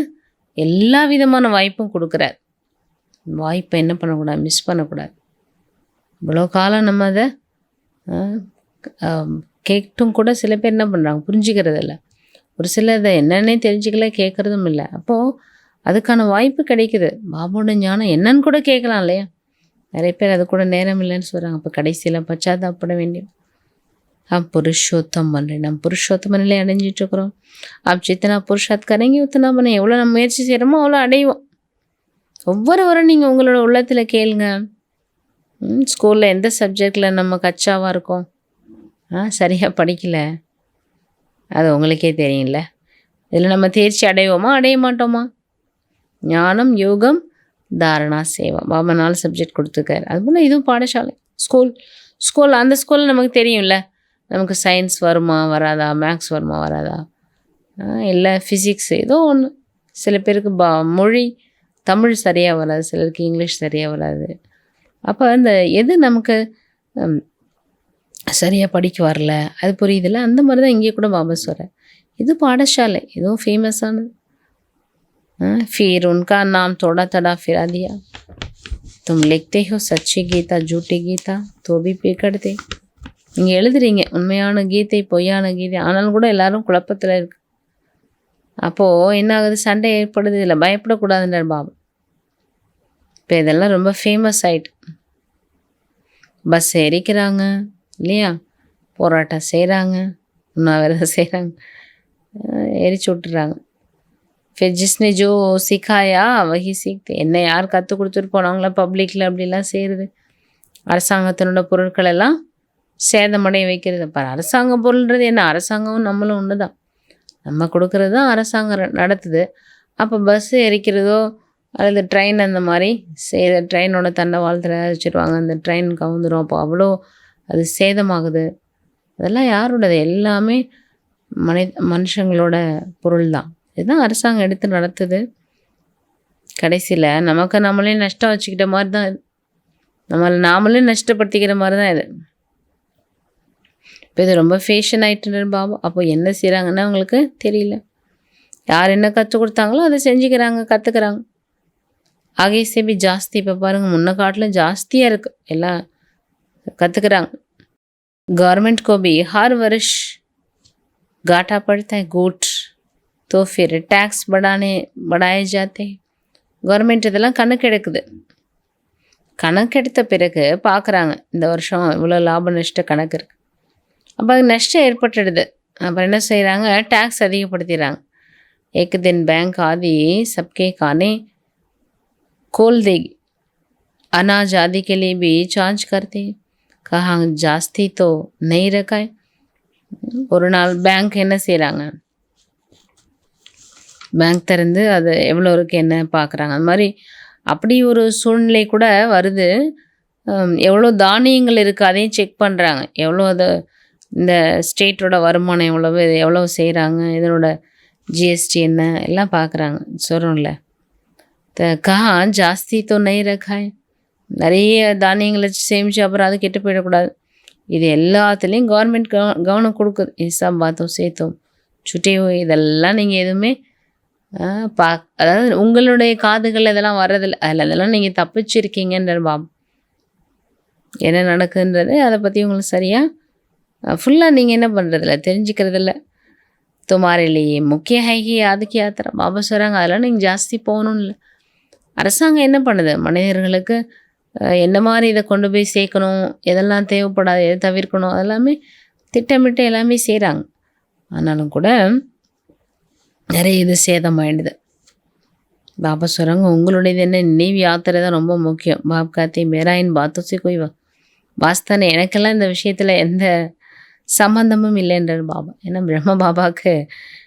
எல்லா விதமான வாய்ப்பும் கொடுக்குறார். வாய்ப்பை என்ன பண்ணக்கூடாது? மிஸ் பண்ணக்கூடாது. இவ்வளோ காலம் நம்ம அதை கேட்டும் கூட சில பேர் என்ன பண்ணுறாங்க? புரிஞ்சுக்கிறதில்ல. ஒரு சிலர் இதை என்னன்னே தெரிஞ்சுக்கல, கேட்குறதும் இல்லை. அப்போது அதுக்கான வாய்ப்பு கிடைக்குது. பாபாவோட ஞானம் என்னன்னு கூட கேட்கலாம் இல்லையா? நிறைய பேர் அது கூட நேரம் இல்லைன்னு சொல்கிறாங்க. அப்போ கடைசியில் பச்சாதாப்பட வேண்டிய புருஷோத்தம் பண்ணுறேன். நம்ம புருஷோத்தம நிலை அடைஞ்சிட்ருக்குறோம். அப்போ சித்தனா புருஷாத் கரைங்க உத்தனா பண்ண எவ்வளோ நம்ம முயற்சி செய்கிறோமோ அவ்வளோ அடைவோம். ஒவ்வொரு வாரம் நீங்கள் உங்களோட உள்ளத்தில் கேளுங்க. ஸ்கூலில் எந்த சப்ஜெக்டில் நம்ம கச்சாவாக இருக்கோம், சரியாக படிக்கலை, அது உங்களுக்கே தெரியும்ல. இதில் நம்ம தேர்ச்சி அடைவோமா அடைய மாட்டோமா? ஞானம் யோகம் தாரணா சேவா பாபா 4 சப்ஜெக்ட் கொடுத்துருக்காரு. அதுபோல் இதுவும் பாடசாலை ஸ்கூல் அந்த ஸ்கூலில் நமக்கு தெரியும்ல, நமக்கு சயின்ஸ் வருமா வராதா, மேக்ஸ் வருமா வராதா, இல்லை ஃபிசிக்ஸ் ஏதோ ஒன்று. சில பேருக்கு மொழி தமிழ் சரியாக வராது, சிலருக்கு இங்கிலீஷ் சரியாக வராது. அப்போ அந்த எது நமக்கு சரியாக படிக்க வரல அது புரியுதில்ல. அந்த மாதிரி தான் இங்கே கூட பாபா சொல்கிறார். இது பாடசாலை, இதுவும் ஃபேமஸானது. फिर उनका नाम थोड़ा थोड़ा फिरा दिया. तुम लिखते हो सच्ची गीता झूठी गीता तो भी பிகड़ते. நீங்கள் எழுதுறீங்க உண்மையான கீதை பொய்யான கீதை, ஆனாலும் கூட எல்லாரும் குழப்பத்தில் இருக்கு. அப்போது என்ன ஆகுது? சண்டை ஏற்படுது. இல்லை பயப்படக்கூடாதுன்றார் பாபா. இப்போ இதெல்லாம் ரொம்ப ஃபேமஸ் ஆயிட்டு பஸ் எரிக்கிறாங்க இல்லையா, போராட்டம் செய்கிறாங்க, உண்ணாவிரதம் செய்கிறாங்க, எரிச்சு விட்டுறாங்க. फिर जिसने जो सिखाया वही सीखते. என்ன யார் கற்றுக் கொடுத்துட்டு போனாங்களா பப்ளிக்கில் அப்படிலாம் செய்கிறது. அரசாங்கத்தினோட பொருட்கள் எல்லாம் சேதமடைய வைக்கிறது. அப்போ அரசாங்க பொருள்ன்றது என்ன? அரசாங்கமும் நம்மளும் ஒன்று தான். நம்ம கொடுக்கறது தான் அரசாங்கம் நடத்துது. அப்போ பஸ்ஸு எரிக்கிறதோ அல்லது ட்ரெயின் அந்த மாதிரி ட்ரெயினோட தண்டவாளத்தில் வச்சுருவாங்க, அந்த ட்ரெயின் கவுந்துடும். அப்போ அவ்வளோ அது சேதமாகுது. அதெல்லாம் யாரோடது? எல்லாமே மனுஷங்களோட பொருள் தான். இதுதான் அரசாங்கம் எடுத்து நடத்துது. கடைசியில் நமக்கு நம்மளே நஷ்டம் வச்சுக்கிட்ட மாதிரி தான் இது. நாமளே நஷ்டப்படுத்திக்கிற மாதிரி தான் இது. இப்போ இது ரொம்ப ஃபேஷன் ஆகிட்டு பாபா. அப்போ என்ன செய்கிறாங்கன்னா அவங்களுக்கு தெரியல. யார் என்ன கற்றுக் கொடுத்தாங்களோ அதை செஞ்சுக்கிறாங்க, கற்றுக்குறாங்க. ஆகேசே பி ஜாஸ்தி. இப்போ பாருங்கள், முன்ன காட்டில் ஜாஸ்தியாக இருக்குது, எல்லாம் கற்றுக்குறாங்க. गवर्नमेंट को भी हर वर्ष घाटा पड़ता है गुट, तो फिर टैक्स बढ़ाए जाते हैं. கவர்மெண்ட் இதெல்லாம் கணக்கெடுக்குது. கணக்கெடுத்த பிறகு பார்க்குறாங்க இந்த வருஷம் இவ்வளோ லாப நஷ்ட கணக்கு இருக்குது. அப்போ அது நஷ்டம் ஏற்பட்டுடுது. அப்புறம் என்ன செய்கிறாங்க? टैक्स அதிகப்படுத்திடுறாங்க. एक दिन बैंक आदि सबके खाने खोल देगी. अनाज आदि के लिए भी चार्ज करते हैं. कहाँ जास्ती तो नहीं रखा है. ஒரு நாள் பேங்க் என்ன செய்கிறாங்க, பேங்க் திறந்து அது எவ்வளோ இருக்குது என்ன பார்க்குறாங்க. அது மாதிரி அப்படி ஒரு சூழ்நிலை கூட வருது. எவ்வளோ தானியங்கள் இருக்குது அதையும் செக் பண்ணுறாங்க. எவ்வளோ அது இந்த ஸ்டேட்டோட வருமானம் எவ்வளவு, எவ்வளோ செய்கிறாங்க, இதனோட ஜிஎஸ்டி என்ன எல்லாம் பார்க்குறாங்க. சொல்கிறோம்ல, கஹா ஜாஸ்தி தோ நை ரக்காய், நிறைய தானியங்களை சேமித்து அப்புறம் அது கெட்டு போயிடக்கூடாது. இது எல்லாத்துலேயும் கவர்மெண்ட் கவனம் கொடுக்குது. இசப் பாத்தோம் சேர்த்தோம் சுட்டியோ இதெல்லாம் நீங்கள் எதுவுமே அதாவது உங்களுடைய காதுகள் இதெல்லாம் வர்றதில்ல. அதில் அதெல்லாம் நீங்கள் தப்பிச்சிருக்கீங்கன்ற பாப் என்ன நடக்குன்றது அதை பற்றி உங்களுக்கு சரியாக ஃபுல்லாக நீங்கள் என்ன பண்ணுறதில்ல, தெரிஞ்சுக்கிறதில்ல. துமாரிலேயே முக்கிய ஹைகி அதுக்கு யாத்திரை பாபா சொல்கிறாங்க. அதெல்லாம் நீங்கள் ஜாஸ்தி போகணும்னு இல்லை. அரசாங்கம் என்ன பண்ணுது, மனிதர்களுக்கு என்ன மாதிரி இதை கொண்டு போய் சேர்க்கணும், எதெல்லாம் தேவைப்படாது, எதை தவிர்க்கணும், அதெல்லாமே திட்டமிட்டு எல்லாமே செய்கிறாங்க. ஆனாலும் கூட நிறைய இது சேதமாயிடுது. பாபா சொல்கிறாங்க, உங்களுடையது என்ன நினைவு யாத்திரை தான் ரொம்ப முக்கியம். பாப் காத்தி மேராயின் பாத்தோசி கோய்வா வாஸ்தானே, எனக்கெல்லாம் இந்த விஷயத்தில் எந்த சம்பந்தமும் இல்லைன்றார் பாபா. ஏன்னா பிரம்ம பாபாவுக்கு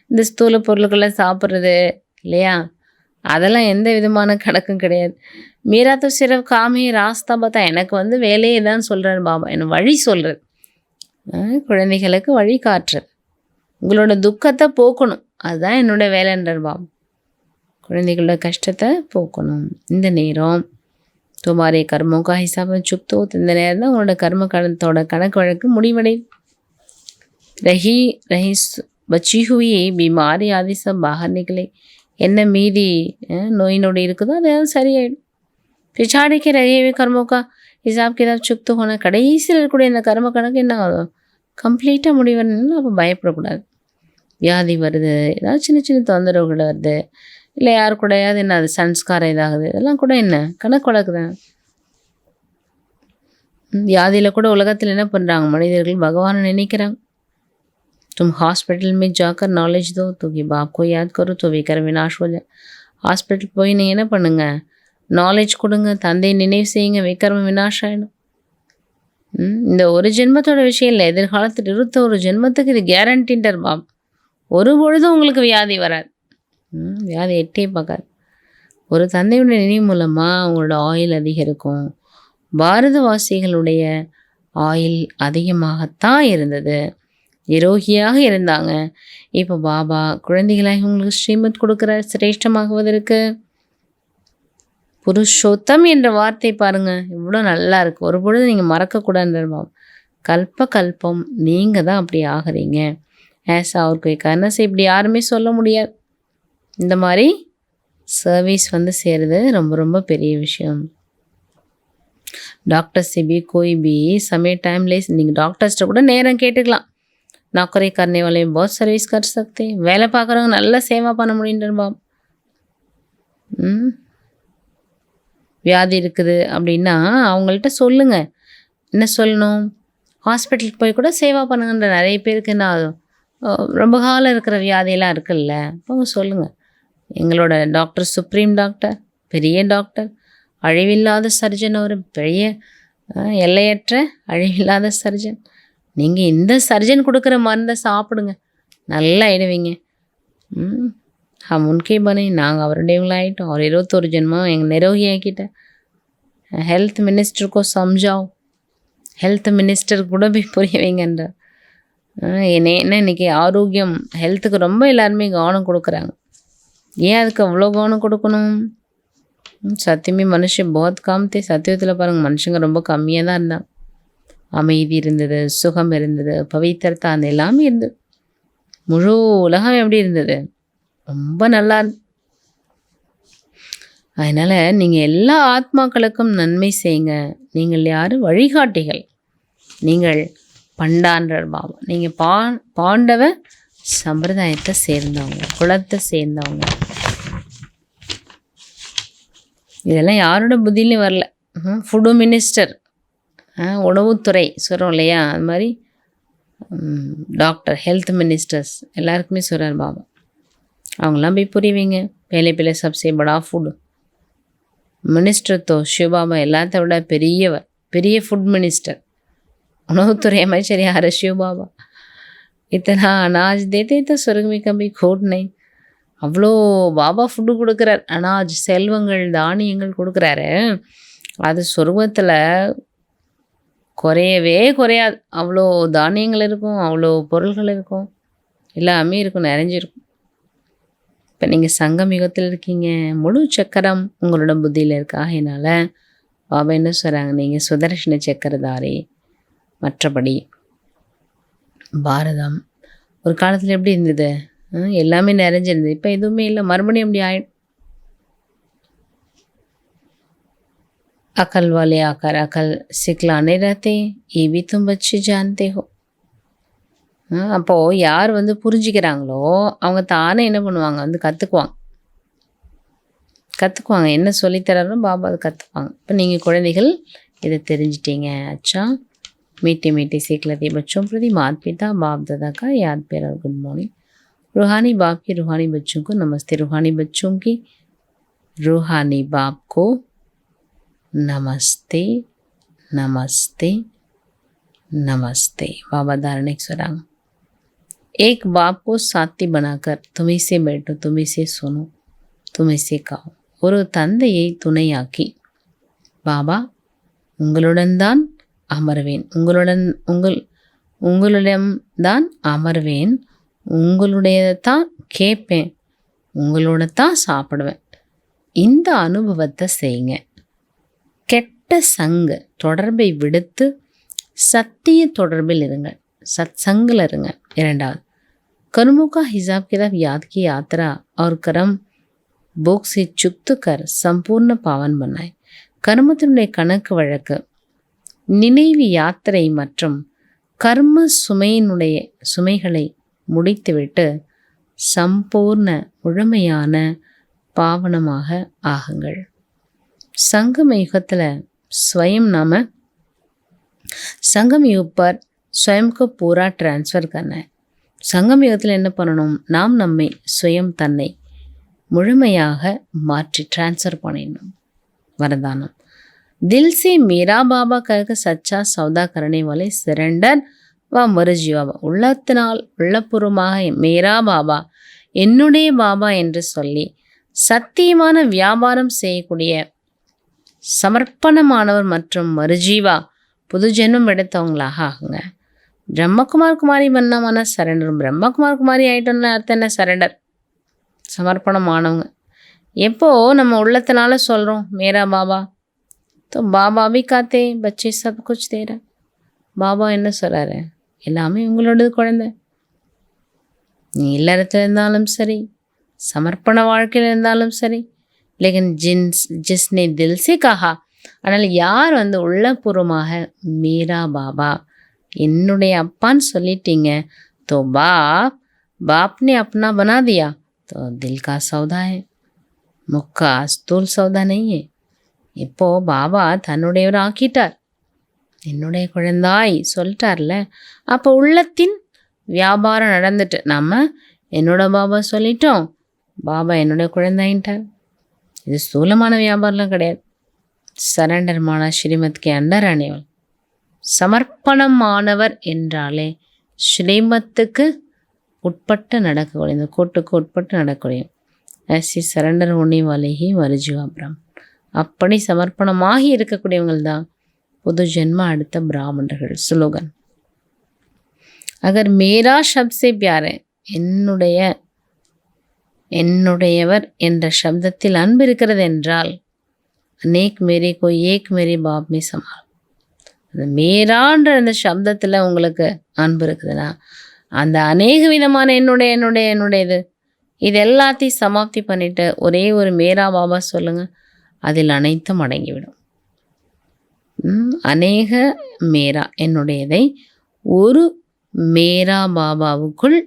இந்த ஸ்தூல பொருட்களை சாப்பிட்றது இல்லையா, அதெல்லாம் எந்த விதமான கணக்கும் கிடையாது. மீரா தோ சிறப் காமே ராஸ்தா பார்த்தா, எனக்கு வேலையே தான் சொல்கிறார் பாபா, என்ன வழி சொல்கிறது, குழந்தைகளுக்கு வழி காட்டுறது, உங்களோட துக்கத்தை போக்கணும், அதுதான் என்னோட வேலைன்றார் பாபா. குழந்தைகளோட கஷ்டத்தை போக்கணும். இந்த நேரம் துமாரே கர்மோக்கா ஹிசாப சுக்தோ, இந்த நேரம் தான் உங்களோட கர்ம கணத்தோட கணக்கு வழக்கு முடிவடையும். ரஹி ரஹி பச்சி ஹுயி பிமாரி ஆதி சப் பாகர் நிக்கலே, என்ன மீதி நோய் நொடி இருக்குதோ அது சரியாயிடும். பிச்சாடிக்கு ரஹேவே கர்மோக்கா ஹிசாப் கிதாப் சுக்து ஹோனா, கடைசியில் இருக்கக்கூடிய இந்த கர்ம கணக்கு என்ன ஆகும், கம்ப்ளீட்டாக முடிவடைன்னு அப்போ பயப்படக்கூடாது. வியாதி வருது, ஏதாவது சின்ன சின்ன தொந்தரவுகள் வருது, இல்லை யார் கூடயாவது என்ன அது சன்ஸ்காரம் இதாகுது, இதெல்லாம் கூட என்ன கணக்கு வழக்கு தான். வியாதியில் கூட உலகத்தில் என்ன பண்ணுறாங்க, மனிதர்கள் பகவானை நினைக்கிறாங்க. तुम हॉस्पिटल में जाकर नॉलेज दो तो कि बाप को याद करो तो विकर विनाश हो जाए. ஹாஸ்பிட்டல் போய் நீங்கள் என்ன பண்ணுங்க, நாலேஜ் கொடுங்க, தந்தையை நினைவு செய்யுங்க, விக்ரம் வினாஷ் ஆகிடும். இந்த ஒரு ஜென்மத்தோட விஷயம் இல்லை, எதிர்காலத்தில் இருத்த ஒரு ஜென்மத்துக்கு இது கேரண்டின்டர் பாப். ஒரு பொழுதும் உங்களுக்கு வியாதி வராது, வியாதி எட்டே பார்க்காது. ஒரு தந்தையோட நினைவு மூலமாக அவங்களோட ஆயில் அதிகரிக்கும். பாரதவாசிகளுடைய ஆயில் அதிகமாகத்தான் இருந்தது, நிரோகியாக இருந்தாங்க. இப்போ பாபா குழந்தைகளாக உங்களுக்கு ஸ்ரீமத் கொடுக்குற சிரேஷ்டமாகுவதற்கு. புருஷோத்தம் என்ற வார்த்தை பாருங்கள் இவ்வளோ நல்லா இருக்குது. ஒரு பொழுது நீங்கள் மறக்கக்கூடாதுன்ற பாபா. கல்ப கல்பம் நீங்கள் தான் அப்படி ஆகிறீங்க. ஏசா அவருக்கு கர்ணசை இப்படி யாருமே சொல்ல முடியாது. இந்த மாதிரி சர்வீஸ் சேருது ரொம்ப ரொம்ப பெரிய விஷயம். டாக்டர் சிபி கோய் பி சமய டைம்லேஸ் நீங்கள் டாக்டர்ஸ்ட்ட கூட நேரம் கேட்டுக்கலாம். நौकरी करने वाले बहुत सर्विस कर सकते, வேலை பார்க்குறவங்க நல்ல சேவை பண்ண முடியுன்ற பாப். வியாதி இருக்குது அப்படின்னா அவங்கள்ட்ட சொல்லுங்கள். என்ன சொல்லணும், ஹாஸ்பிட்டலுக்கு போய் கூட சேவை பண்ணுங்கன்ற. நிறைய பேருக்கு என்ன ஆகும், ரொம்ப காலம் இருக்கிற வியாதியெல்லாம் இருக்குல்ல, அவங்க சொல்லுங்கள். எங்களோட டாக்டர் சுப்ரீம் டாக்டர், பெரிய டாக்டர், அழிவில்லாத சர்ஜன், ஒரு பெரிய எல்லையற்ற அழிவில்லாத சர்ஜன். நீங்கள் இந்த சர்ஜன் கொடுக்குற மருந்தை சாப்பிடுங்க, நல்லா ஆயிடுவீங்க. முன்கே பனே நாங்கள் அவருடையவங்களாயிட்டோம். அவர் 21 ஜென்மம் எங்கள் நிரோகி ஆக்கிட்டேன். ஹெல்த் மினிஸ்டருக்கோ சம்ஜாவும், ஹெல்த் மினிஸ்டருக்கு கூட போய் புரிய வைங்கன்ற. என்ன இன்றைக்கி ஆரோக்கியம் ஹெல்த்துக்கு ரொம்ப எல்லாருமே கவனம் கொடுக்குறாங்க. ஏன் அதுக்கு அவ்வளோ கவனம் கொடுக்கணும்? சத்தியமே மனுஷன் போத் காமத்தே. சத்தியத்தில் பாருங்கள் மனுஷங்க ரொம்ப கம்மியாக தான் இருந்தாங்க. அமைதி இருந்தது, சுகம் இருந்தது, பவித்திரத்தா அந்த எல்லாமே இருந்தது. முழு உலகம் எப்படி இருந்தது, ரொம்ப நல்லா இருந்தது. அதனால் நீங்கள் எல்லா ஆத்மாக்களுக்கும் நன்மை செய்யுங்க. நீங்கள் யார், வழிகாட்டிகள். நீங்கள் பண்டாண்டர் பாபா, நீங்கள் பாண்டவ சம்பிரதாயத்தை சேர்ந்தவங்க, குலத்தை சேர்ந்தவங்க. இதெல்லாம் யாரோட புத்தியிலையும் வரல. ஃபுட்டு மினிஸ்டர், உணவுத்துறை சொல்கிறோம் இல்லையா, அது மாதிரி டாக்டர், ஹெல்த் மினிஸ்டர்ஸ் எல்லாருக்குமே சொல்கிறார் பாபா. அவங்களாம் போய் புரிவிங்க. பேலே பேலே சப்சே படா ஃபுட் மினிஸ்டர் தோ சிவபாபா எல்லாத்த விட பெரியவர், பெரிய ஃபுட் மினிஸ்டர், உணவுத்துறை அமைச்சர் யார், சிவபாபா. इतना अनाज देते तो स्वर्ग में कभी खोट नहीं. அவ்வளோ பாபா ஃபுட்டு கொடுக்குறார். அனாஜ் செல்வங்கள் தானியங்கள் கொடுக்குறாரு. அது சொர்க்கத்தில் குறையவே குறையாது. அவ்வளோ தானியங்கள் இருக்கும், அவ்வளோ பொருள்கள் இருக்கும், எல்லாமே இருக்கும், நிறைஞ்சிருக்கும். இப்போ நீங்கள் சங்கம் யுகத்தில் இருக்கீங்க, முழு சக்கரம் உங்களோட புத்தியில் இருக்கா. அதனால் பாபா என்ன சொல்கிறாங்க, நீங்கள் சுதர்ஷன சக்கரதாரி. மற்றபடி பாரதம் ஒரு காலத்தில் எப்படி இருந்தது, எல்லாமே நிறைஞ்சிருந்தது. இப்போ எதுவுமே இல்லை, மறுபடியும் அப்படி ஆயிடும். अकल वाले आकर अकल सिखलाने रहते हैं, ये भी तुम बच्चे जानते हो. அப்போது யார் வந்து புரிஞ்சிக்கிறாங்களோ அவங்க தானே என்ன பண்ணுவாங்க, வந்து கற்றுக்குவாங்க. என்ன சொல்லித்தராரோ பாபா அதை கற்றுப்பாங்க. இப்போ நீங்கள் குழந்தைகள் இதை தெரிஞ்சிட்டீங்க. अच्छा मीठे मीठे सीख लेते बच्चों प्रति माता पिता बाप दादा का याद प्यारा गुड मॉर्निंग. रूहानी बाप की रूहानी बच्चों को नमस्ते. रूहानी बच्चों की रूहानी बाप को नमस्ते नमस्ते नमस्ते. बाबा धारणिक स्वरांग. एक बाप को साथी बनाकर तुम से बैठो, तुम से सुनो, तुम से कहो. ஒரு தந்தையை துணையாக்கி பாபா உங்களுடன் தான் அமர்வேன், உங்களிடம்தான் அமர்வேன், உங்களுடையதான் கேட்பேன், உங்களோட தான் சாப்பிடுவேன். இந்த அனுபவத்தை செய்யுங்க. கெட்ட சங்க தொடர்பை விடுத்து சத்திய தொடர்பில் இருங்க, சத் சங்கில் இருங்க. இரண்டாவது, कर्मों का हिसाब किताब याद की यात्रा और कर्म भोग से चुक्त कर संपूर्ण पावन बनाए. கர்மத்தினுடைய கணக்கு வழக்கு, நினைவு யாத்திரை மற்றும் கர்ம சுமைகளை முடித்துவிட்டு சம்பூர்ண முழுமையான பாவனமாக ஆகுங்கள். संगम युगத்தில் स्वयं नाम संगम युग पर स्वयं को पूरा ट्रांसफ़र करना है. संगम युगத்தில் என்ன பண்ணணும், நாம் நம்மை சுயம் தன்னை முழுமையாக மாற்றி டிரான்ஸ்ஃபர் பண்ணிடணும். वरदानम. दिल से मेरा बाबा कहकर सच्चा सौदा करने वाले सरेंडर व மறுஜீவா. உள்ளத்தினால் உள்ளபூர்வமாக மேரா பாபா, என்னுடைய பாபா என்று சொல்லி சத்தியமான வியாபாரம் செய்யக்கூடிய சமர்ப்பணமானவர் மற்றும் மறுஜீவா புது ஜென்மம் எடுத்தவங்களாக ஆகுங்க. பிரம்மகுமார் குமாரி பண்ணமான சரண்டர். பிரம்மகுமார் குமாரி ஆகிட்டோம்னா அர்த்தம் என்ன, சரண்டர், சமர்ப்பணமானவங்க. எப்போது நம்ம உள்ளத்தினால சொல்கிறோம் மேரா பாபா, तो பாபா भी காத்தே பச்சே சப் குச் தேரா. பாபா என்ன சொல்கிறாரு, எல்லாமே உங்களோடது குழந்தை. நீ இல்லறத்தில் இருந்தாலும் சரி, சமர்ப்பண வாழ்க்கையில் இருந்தாலும் சரி, लेकिन जिसने दिल से कहा, ஆனால் யார் வந்து உள்ளபூர்வமாக மீரா பாபா என்னுடைய அப்பான்னு சொல்லிட்டீங்க, तो बाप ने अपना बना दिया, तो दिल का सौदा है, मुक्का स्थूल सौदा नहीं है. இப்போ பாபா தன்னுடையவர் ஆக்கிட்டார், என்னுடைய குழந்தாய் சொல்லிட்டார்ல. அப்போ உள்ளத்தின் வியாபாரம் நடந்துட்டு நம்ம என்னோட பாபா சொல்லிட்டோம், பாபா என்னுடைய குழந்தாயின்ட்டார். இது ஸ்தூலமான வியாபாரம்லாம் கிடையாது. சரண்டர்மான ஸ்ரீமத்க்கு அண்டர் அணிவல். சமர்ப்பணமானவர் என்றாலே ஸ்ரீமத்துக்கு உட்பட்டு நடக்கக்கூடிய, இந்த கோட்டுக்கு உட்பட்டு நடக்கக்கூடிய ऐसी சரண்டர் होने वाले ही மறுஜீவா பிராமணன். அப்படி சமர்ப்பணமாகி இருக்கக்கூடியவங்கள் தான் புது ஜென்ம அடுத்த பிராமணர்கள். ஸ்லோகன். அகர் மேரா சப்த் சே பியாரே, என்னுடையவர் என்ற சப்தத்தில் அன்பு இருக்கிறது என்றால், அநேக் மேரே கோ ஏக் மேரே பாப் மே சமால். அந்த மேரான்ற அந்த சப்தத்தில் உங்களுக்கு அன்பு இருக்குதுன்னா, அந்த அநேக விதமான என்னுடையது இது எல்லாத்தையும் சமாப்தி பண்ணிவிட்டு ஒரே ஒரு மேரா பாபா சொல்லுங்கள், அதில் அனைத்தும் அடங்கிவிடும். அநேக மேரா என்னுடையதை ஒரு மேரா பாபாவுக்குள்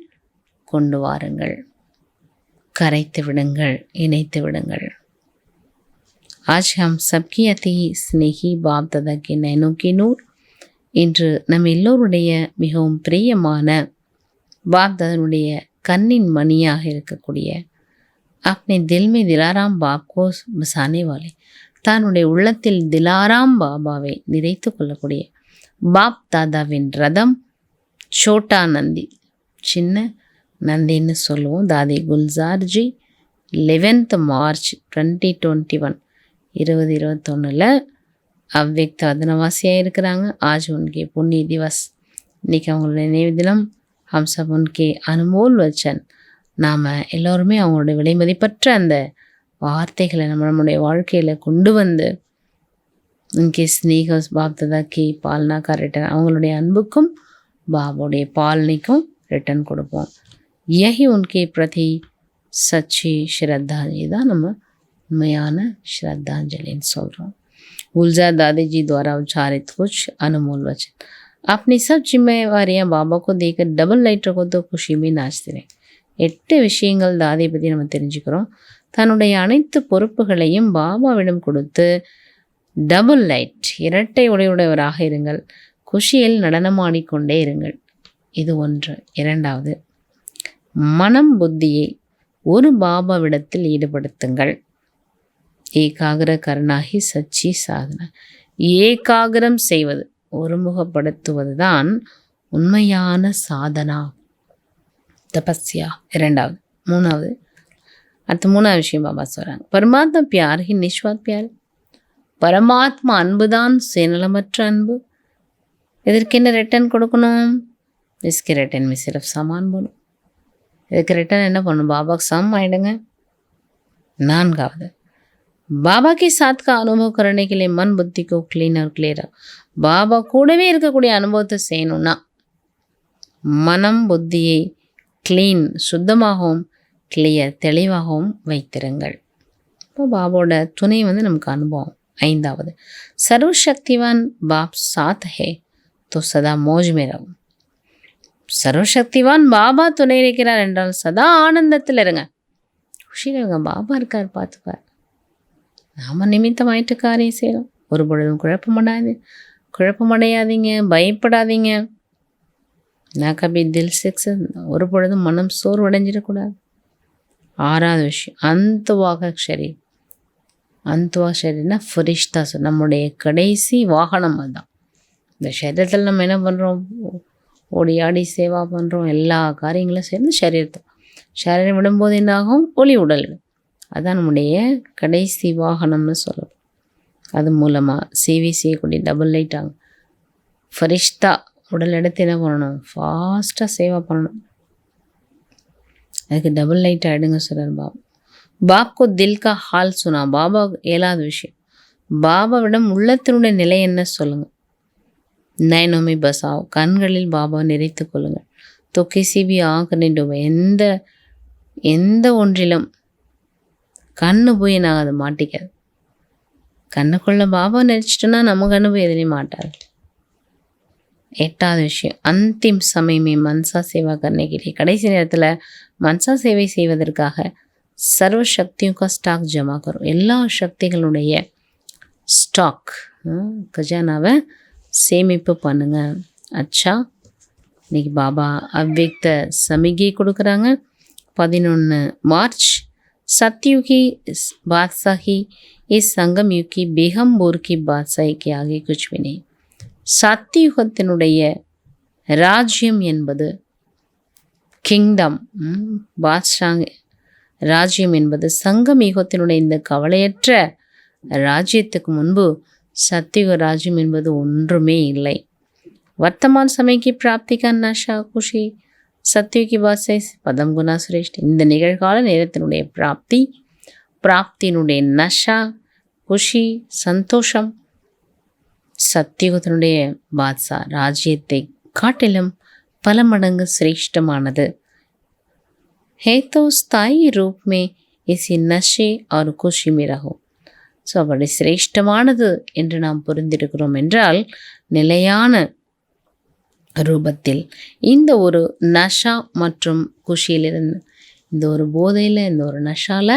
கொண்டு வாருங்கள், கரைத்து விடுங்கள், இணைத்து விடுங்கள். आज हम सबकी अति स्नेही बाप दादा के नैनों की नूर. இன்று நம் எல்லோருடைய மிகவும் பிரியமான பாப் தாதனுடைய கண்ணின் மணியாக இருக்கக்கூடிய अपने दिल में दिलाराम बाप को बसाने वाले, தன்னுடைய உள்ளத்தில் திலாராம் பாபாவை நிறைத்து கொள்ளக்கூடிய பாப் தாதாவின் ரதம் சோட்டா நந்தி. சின்ன நந்தின்னு சொல்லுவோம். தாதி குல்சார்ஜி 11th மார்ச் 2021 2021 அவ்வக்த வதனவாசியாக இருக்கிறாங்க. ஆஜ் உன்கே புண்ணிய திவஸ். இன்றைக்கி அவங்களுடைய நினைவு தினம். ஹம்சப் உன்கே அனுமோல் வச்சன். நாம் எல்லோருமே அவங்களுடைய விலைமதிப்பற்ற அந்த வார்த்தைகளை நம்மளுடைய வாழ்க்கையில் கொண்டு வந்து இன்கே ஸ்னீகஸ் பாப்ததாக்கி பால்னாக்கா ரிட்டன், அவங்களுடைய அன்புக்கும் பாபுடைய பால்னிக்கும் ரிட்டன் கொடுப்போம். யஹி உன்கே பிரதி சச்சி ஸ்ரத்தாஞ்சி தான் நம்ம உண்மையான ஸ்ரத்தாஞ்சலின்னு சொல்கிறோம். गुलजार दादी जी द्वारा उच्चारित कुछ अनमोल वचन. अपनी सब जिम्मेवारियां बाबा को देकर डबल लाइट रखो तो खुशी में नाचते रहे. 8 விஷயங்கள் தாதியை பற்றி நம்ம தெரிஞ்சுக்கிறோம். தன்னுடைய அனைத்து பொறுப்புகளையும் பாபாவிடம் கொடுத்து டபுள் லைட் இரட்டை உடையுடையவராக இருங்கள். குஷியில் நடனமாடிக்கொண்டே இருங்கள். இது ஒன்று. இரண்டாவது, மனம் புத்தியை ஒரு பாபாவிடத்தில் ஈடுபடுத்துங்கள். ஏகாகிர கருணாகி சச்சி சாதனா. ஏகாகிரம் செய்வது, ஒருமுகப்படுத்துவது தான் உண்மையான சாதனா, தபஸ்யா. இரண்டாவது. மூணாவது, அடுத்த மூணாவது விஷயம் பாபா சொல்கிறாங்க. பரமாத்மா பியார் ஹி நிஸ்வாத் பியார். பரமாத்மா அன்பு தான் சுயநலமற்ற அன்பு. இதற்கு என்ன ரிட்டன் கொடுக்கணும்? इसके रिटर्न में सिर्फ सामान बोलो. இதுக்கு ரிட்டன் என்ன பண்ணணும்? பாபாக்கு சம் ஆயிடுங்க. நான்காவது, பாபா के साथ का अनुभव करने के लिए मन बुद्धि को क्लीन और क्लियर. பாபா கூடவே இருக்கக்கூடிய அனுபவத்தை செய்யணும்னா மனம் புத்தியை க்ளீன், சுத்தமாகவும், கிளியர், தெளிவாகவும் வைத்திருங்கள். இப்போ பாபாவோட துணை நமக்கு அனுபவம். ஐந்தாவது, சர்வசக்திவான் பாப் சாத் ஹே तो सदा मौज में रहो. சர்வசக்திவான் பாபா துணை இருக்கிறார் என்றால் சதா ஆனந்தத்தில் இருங்க, குஷியில் இருங்க. பாபா இருக்கார், பார்த்துப்பார். நாம் நிமித்தமாயிட்டு காரியம் செய்யலாம். ஒரு பொழுதும் குழப்பமடையாதீங்க, பயப்படாதீங்க. நான் கபி தில் சிக்ஸ், ஒரு பொழுதும் மனம் சோர்வடைஞ்சிடக்கூடாது. ஆறாவது விஷயம், அந்தவாக ஷரீர். அந்தவாக ஷரீர்னா ஃபரிஷ்தா, நம்முடைய கடைசி வாகனம். அதுதான் இந்த சரீரத்தில் நம்ம என்ன பண்ணுறோம்? ஓடி ஆடி சேவா பண்ணுறோம், எல்லா காரியங்களும் சேர்ந்து சரீரத்தை. சரீரம் விடும்போது என்னாகும்? ஒளி உடல். அதுதான் நம்முடைய கடைசி வாகனம்னு சொல்லுவோம். அது மூலமாக சேவை செய்யக்கூடிய டபுள் லைட் ஆகும். ஃபரிஷ்தா உடல் எடுத்து என்ன பண்ணணும்? ஃபாஸ்ட்டாக சேவா பண்ணணும். அதுக்கு டபுள் லைட் ஆகிடுங்க சொல்கிறார் பாபா. பாப்கோ தில் கா ஹால் சுனா. பாபா ஏழாவது விஷயம், பாபாவிடம் உள்ளத்தினுடைய நிலை என்ன சொல்லுங்கள். நயனோமி பசாவ், கண்களில் பாபா நிறைத்து கொள்ளுங்கள். தொக்கிசிபி ஆகணிடுவை, எந்த ஒன்றிலும் கண்ணு போய் நான் அதை மாட்டிக்காது. கண்ணுக்குள்ள பாபா நினைச்சிட்டோன்னா நம்ம கண்ணு போய் எதுலேயும் மாட்டாது. எட்டாவது விஷயம், அந்திம் சமயமே மன்சா சேவா கர்னேகிரி. கடைசி நேரத்தில் மன்சா சேவை செய்வதற்காக சர்வ சக்தியும் ஸ்டாக் ஜமா கரும். எல்லா சக்திகளுடைய ஸ்டாக் கஜானாவை சேமிப்பு பண்ணுங்க. அச்சா, இன்னைக்கு பாபா அவ்வக்த சமிகை கொடுக்குறாங்க. 11 மார்ச், सतयुगी बादशाही इस संगम युग की बेहम बोर की बादशाही के आगे कुछ भी नहीं. சத்தியுகத்தினுடைய ராஜ்யம் என்பது கிங்டம், பாத்ஷா ராஜ்யம் என்பது சங்கம் யுகத்தினுடைய இந்த கவலையற்ற ராஜ்யத்துக்கு முன்பு சத்தியுக ராஜ்யம் என்பது ஒன்றுமே இல்லை. வர்த்தமான் சமயக்கு பிராப்திகா நஷா குஷி சத்தியுகி பாத்ஷாஹி பதம் குணா சுரேஷ்டி. இந்த நிகழ்கால நேரத்தினுடைய பிராப்தியினுடைய நஷா, குஷி, சந்தோஷம் சத்தியுகத்தினுடைய பாத்ஷா ராஜ்யத்தை காட்டிலும் பல மடங்கு சிரேஷ்டமானது. है तो स्थायी रूप में इसी नशे और खुशी में रहो. ஸோ அப்படி சிரேஷ்டமானது என்று நாம் புரிந்திருக்கிறோம் என்றால் நிலையான ரூபத்தில் இந்த ஒரு நஷா மற்றும் குஷியிலிருந்து, இந்த ஒரு போதையில், இந்த ஒரு நஷால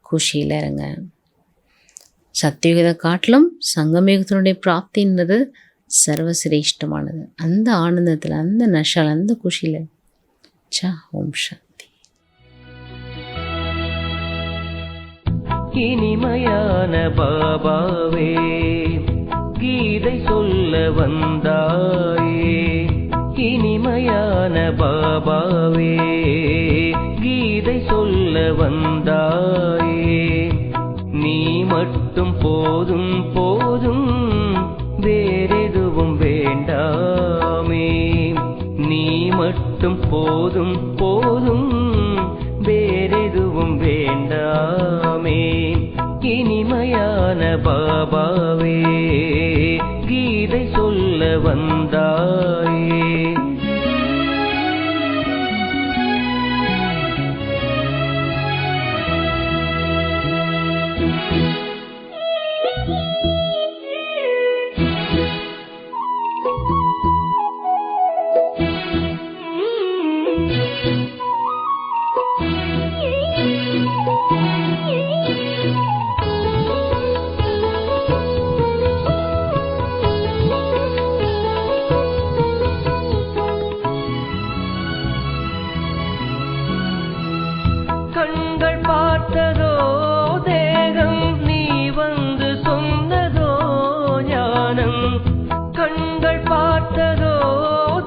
குஷியில் இருங்க. சத்தியுகத்தை காட்டிலும் சங்கமயுகத்தினுடைய பிராப்தின்றது சர்வசிரேஷ்டமானது. அந்த ஆனந்தத்தில், அந்த நஷால, அந்த குஷியில். ஓம் சாந்தி. இனிமையான பாபாவே, கீதை சொல்ல வந்தாயே. இனிமையான இனிமையான பாபாவே கீதை சொல்ல வந்தாயே. நீ மட்டும் போதும் போதும் வேறெதுவும் வேண்டாமே. நீ மட்டும் போதும் போதும் வேறெதுவும் வேண்டாமே. இனிமையான பாபாவே கீதை சொல்ல வந்தாயே. கண்கள் பார்த்ததோ தேகம், நீ வந்து சொன்னதோ ஞானம். கண்கள் பார்த்ததோ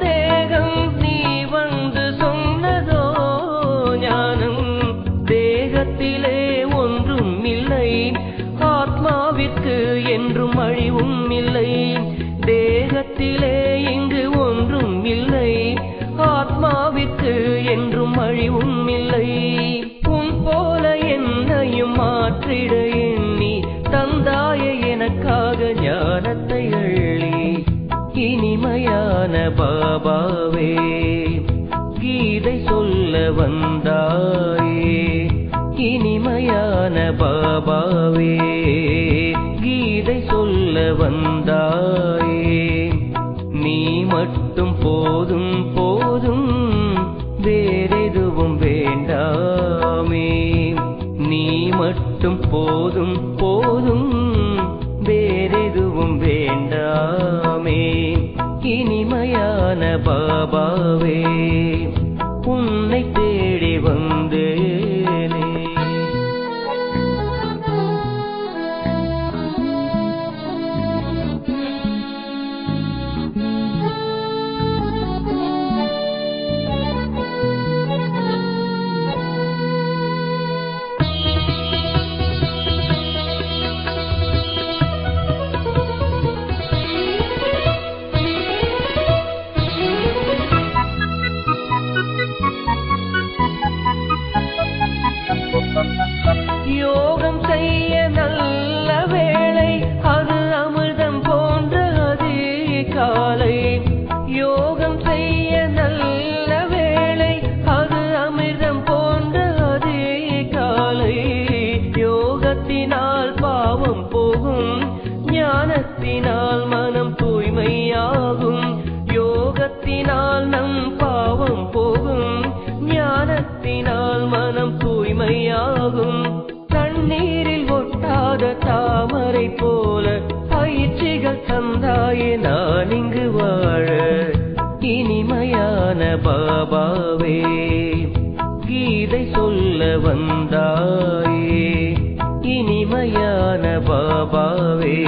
தேகம், நீ வந்து சொன்னதோ ஞானம். தேகத்திலே ஒன்றும் இல்லை, ஆத்மாவிற்கு என்றும் அழிவும் இல்லை. தேகத்திலே இங்கு ஒன்றும் இல்லை, ஆத்மாவிற்கு என்றும் அழிவும் இல்லை. போல என்னையும் மாற்றிட எண்ணி தந்தாய எனக்காக ஞானத்தை அள்ளி. இனிமையான பாபாவே கீதை சொல்ல வந்தாயே. இனிமையான பாபாவே கீதை சொல்ல வந்தாயே. நீ மட்டும் போதும் போதும் வேறெதுவும் வேண்டாமே. நீ மட்டும் போதும் போதும் வேறெதுவும் வேண்டாமே. இனிமையான பாபாவே உன்னை தேடி வந்தேனே. யோகம் செய்ய நல்ல வேளை, அது அமிர்தம் போன்ற அதே காலை. யோகம் செய்ய நல்ல வேளை, அது அமிர்தம் போன்ற அதே காலை. யோகத்தினால் பாவம் போகும், ஞானத்தினால் மனம் தூய்மையாகும். யோகத்தினால் நம் பாவம் போகும், ஞானத்தினால் மனம் தூய்மையாகும். தண்ணீரில் ஒட்டாத தாமரை போல பயிற்சிகள் தந்தாயே நான் இங்கு வாழ. இனிமையான பாபாவே கீதை சொல்ல வந்தாயே. இனிமையான பாபாவே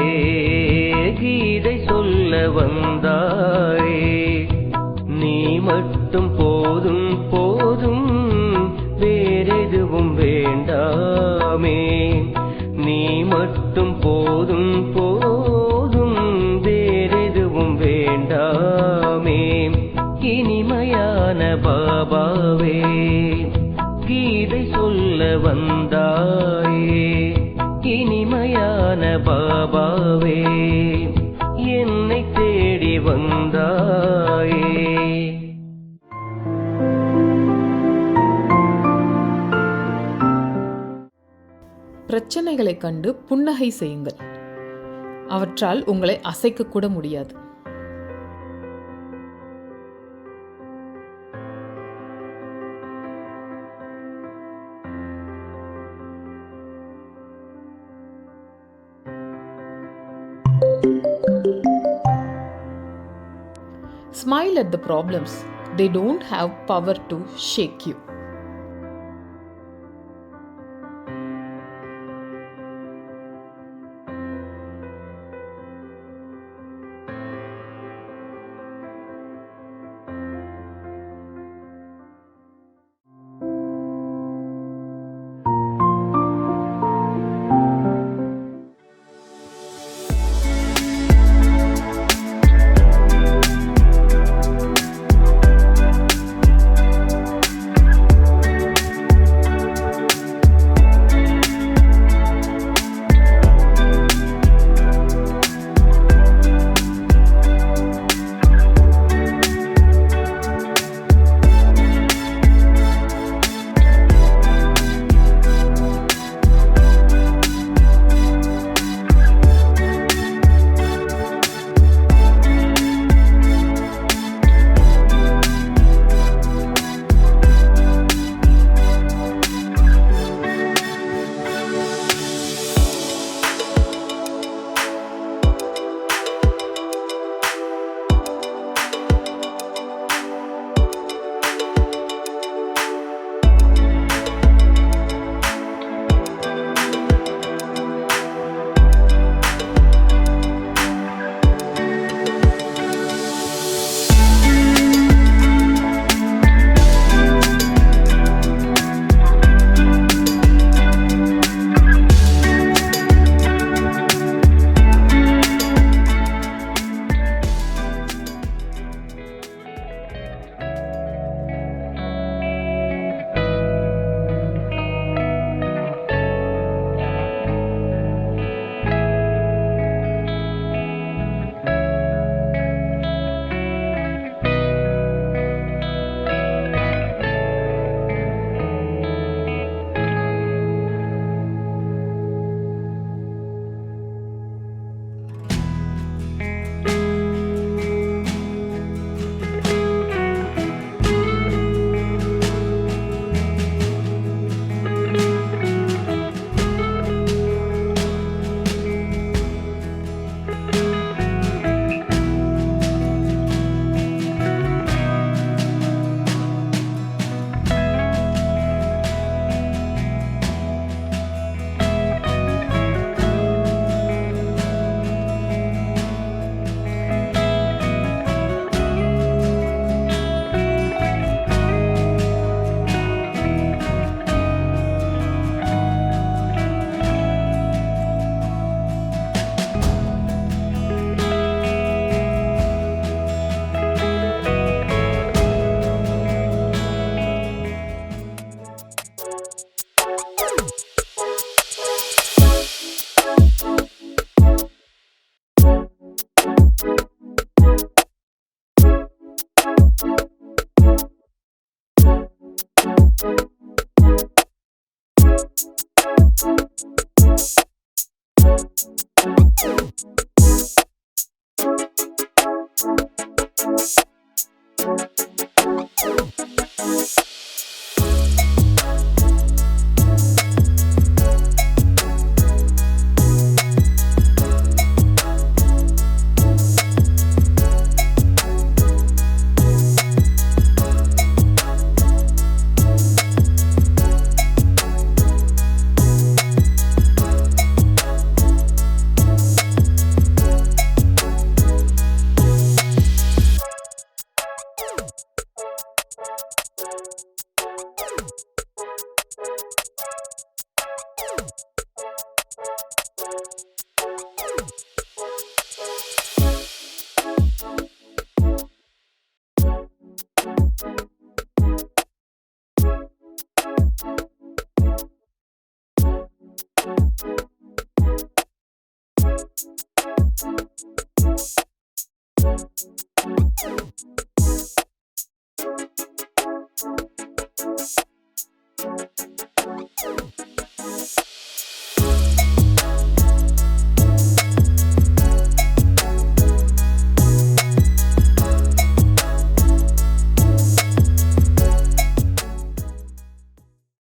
கீதை சொல்ல வந்தாயே. நீ மட்டும் போதும் போதும் வேறெதுவும் வேண்டாமே. நீ மட்டும் போதும் போதும் வேறெதுவும் வேண்டாமே. இனிமையான பாபாவே கீதை சொல்ல வந்தாயே. இனிமையான பாபாவே என்னை தேடி வந்தாயே. பிரச்சனைகளைக் கண்டு புன்னகை செய்யுங்கள். அவற்றால் உங்களை அசைக்கக்கூட முடியாது. Smile at the problems. They don't have power to shake you.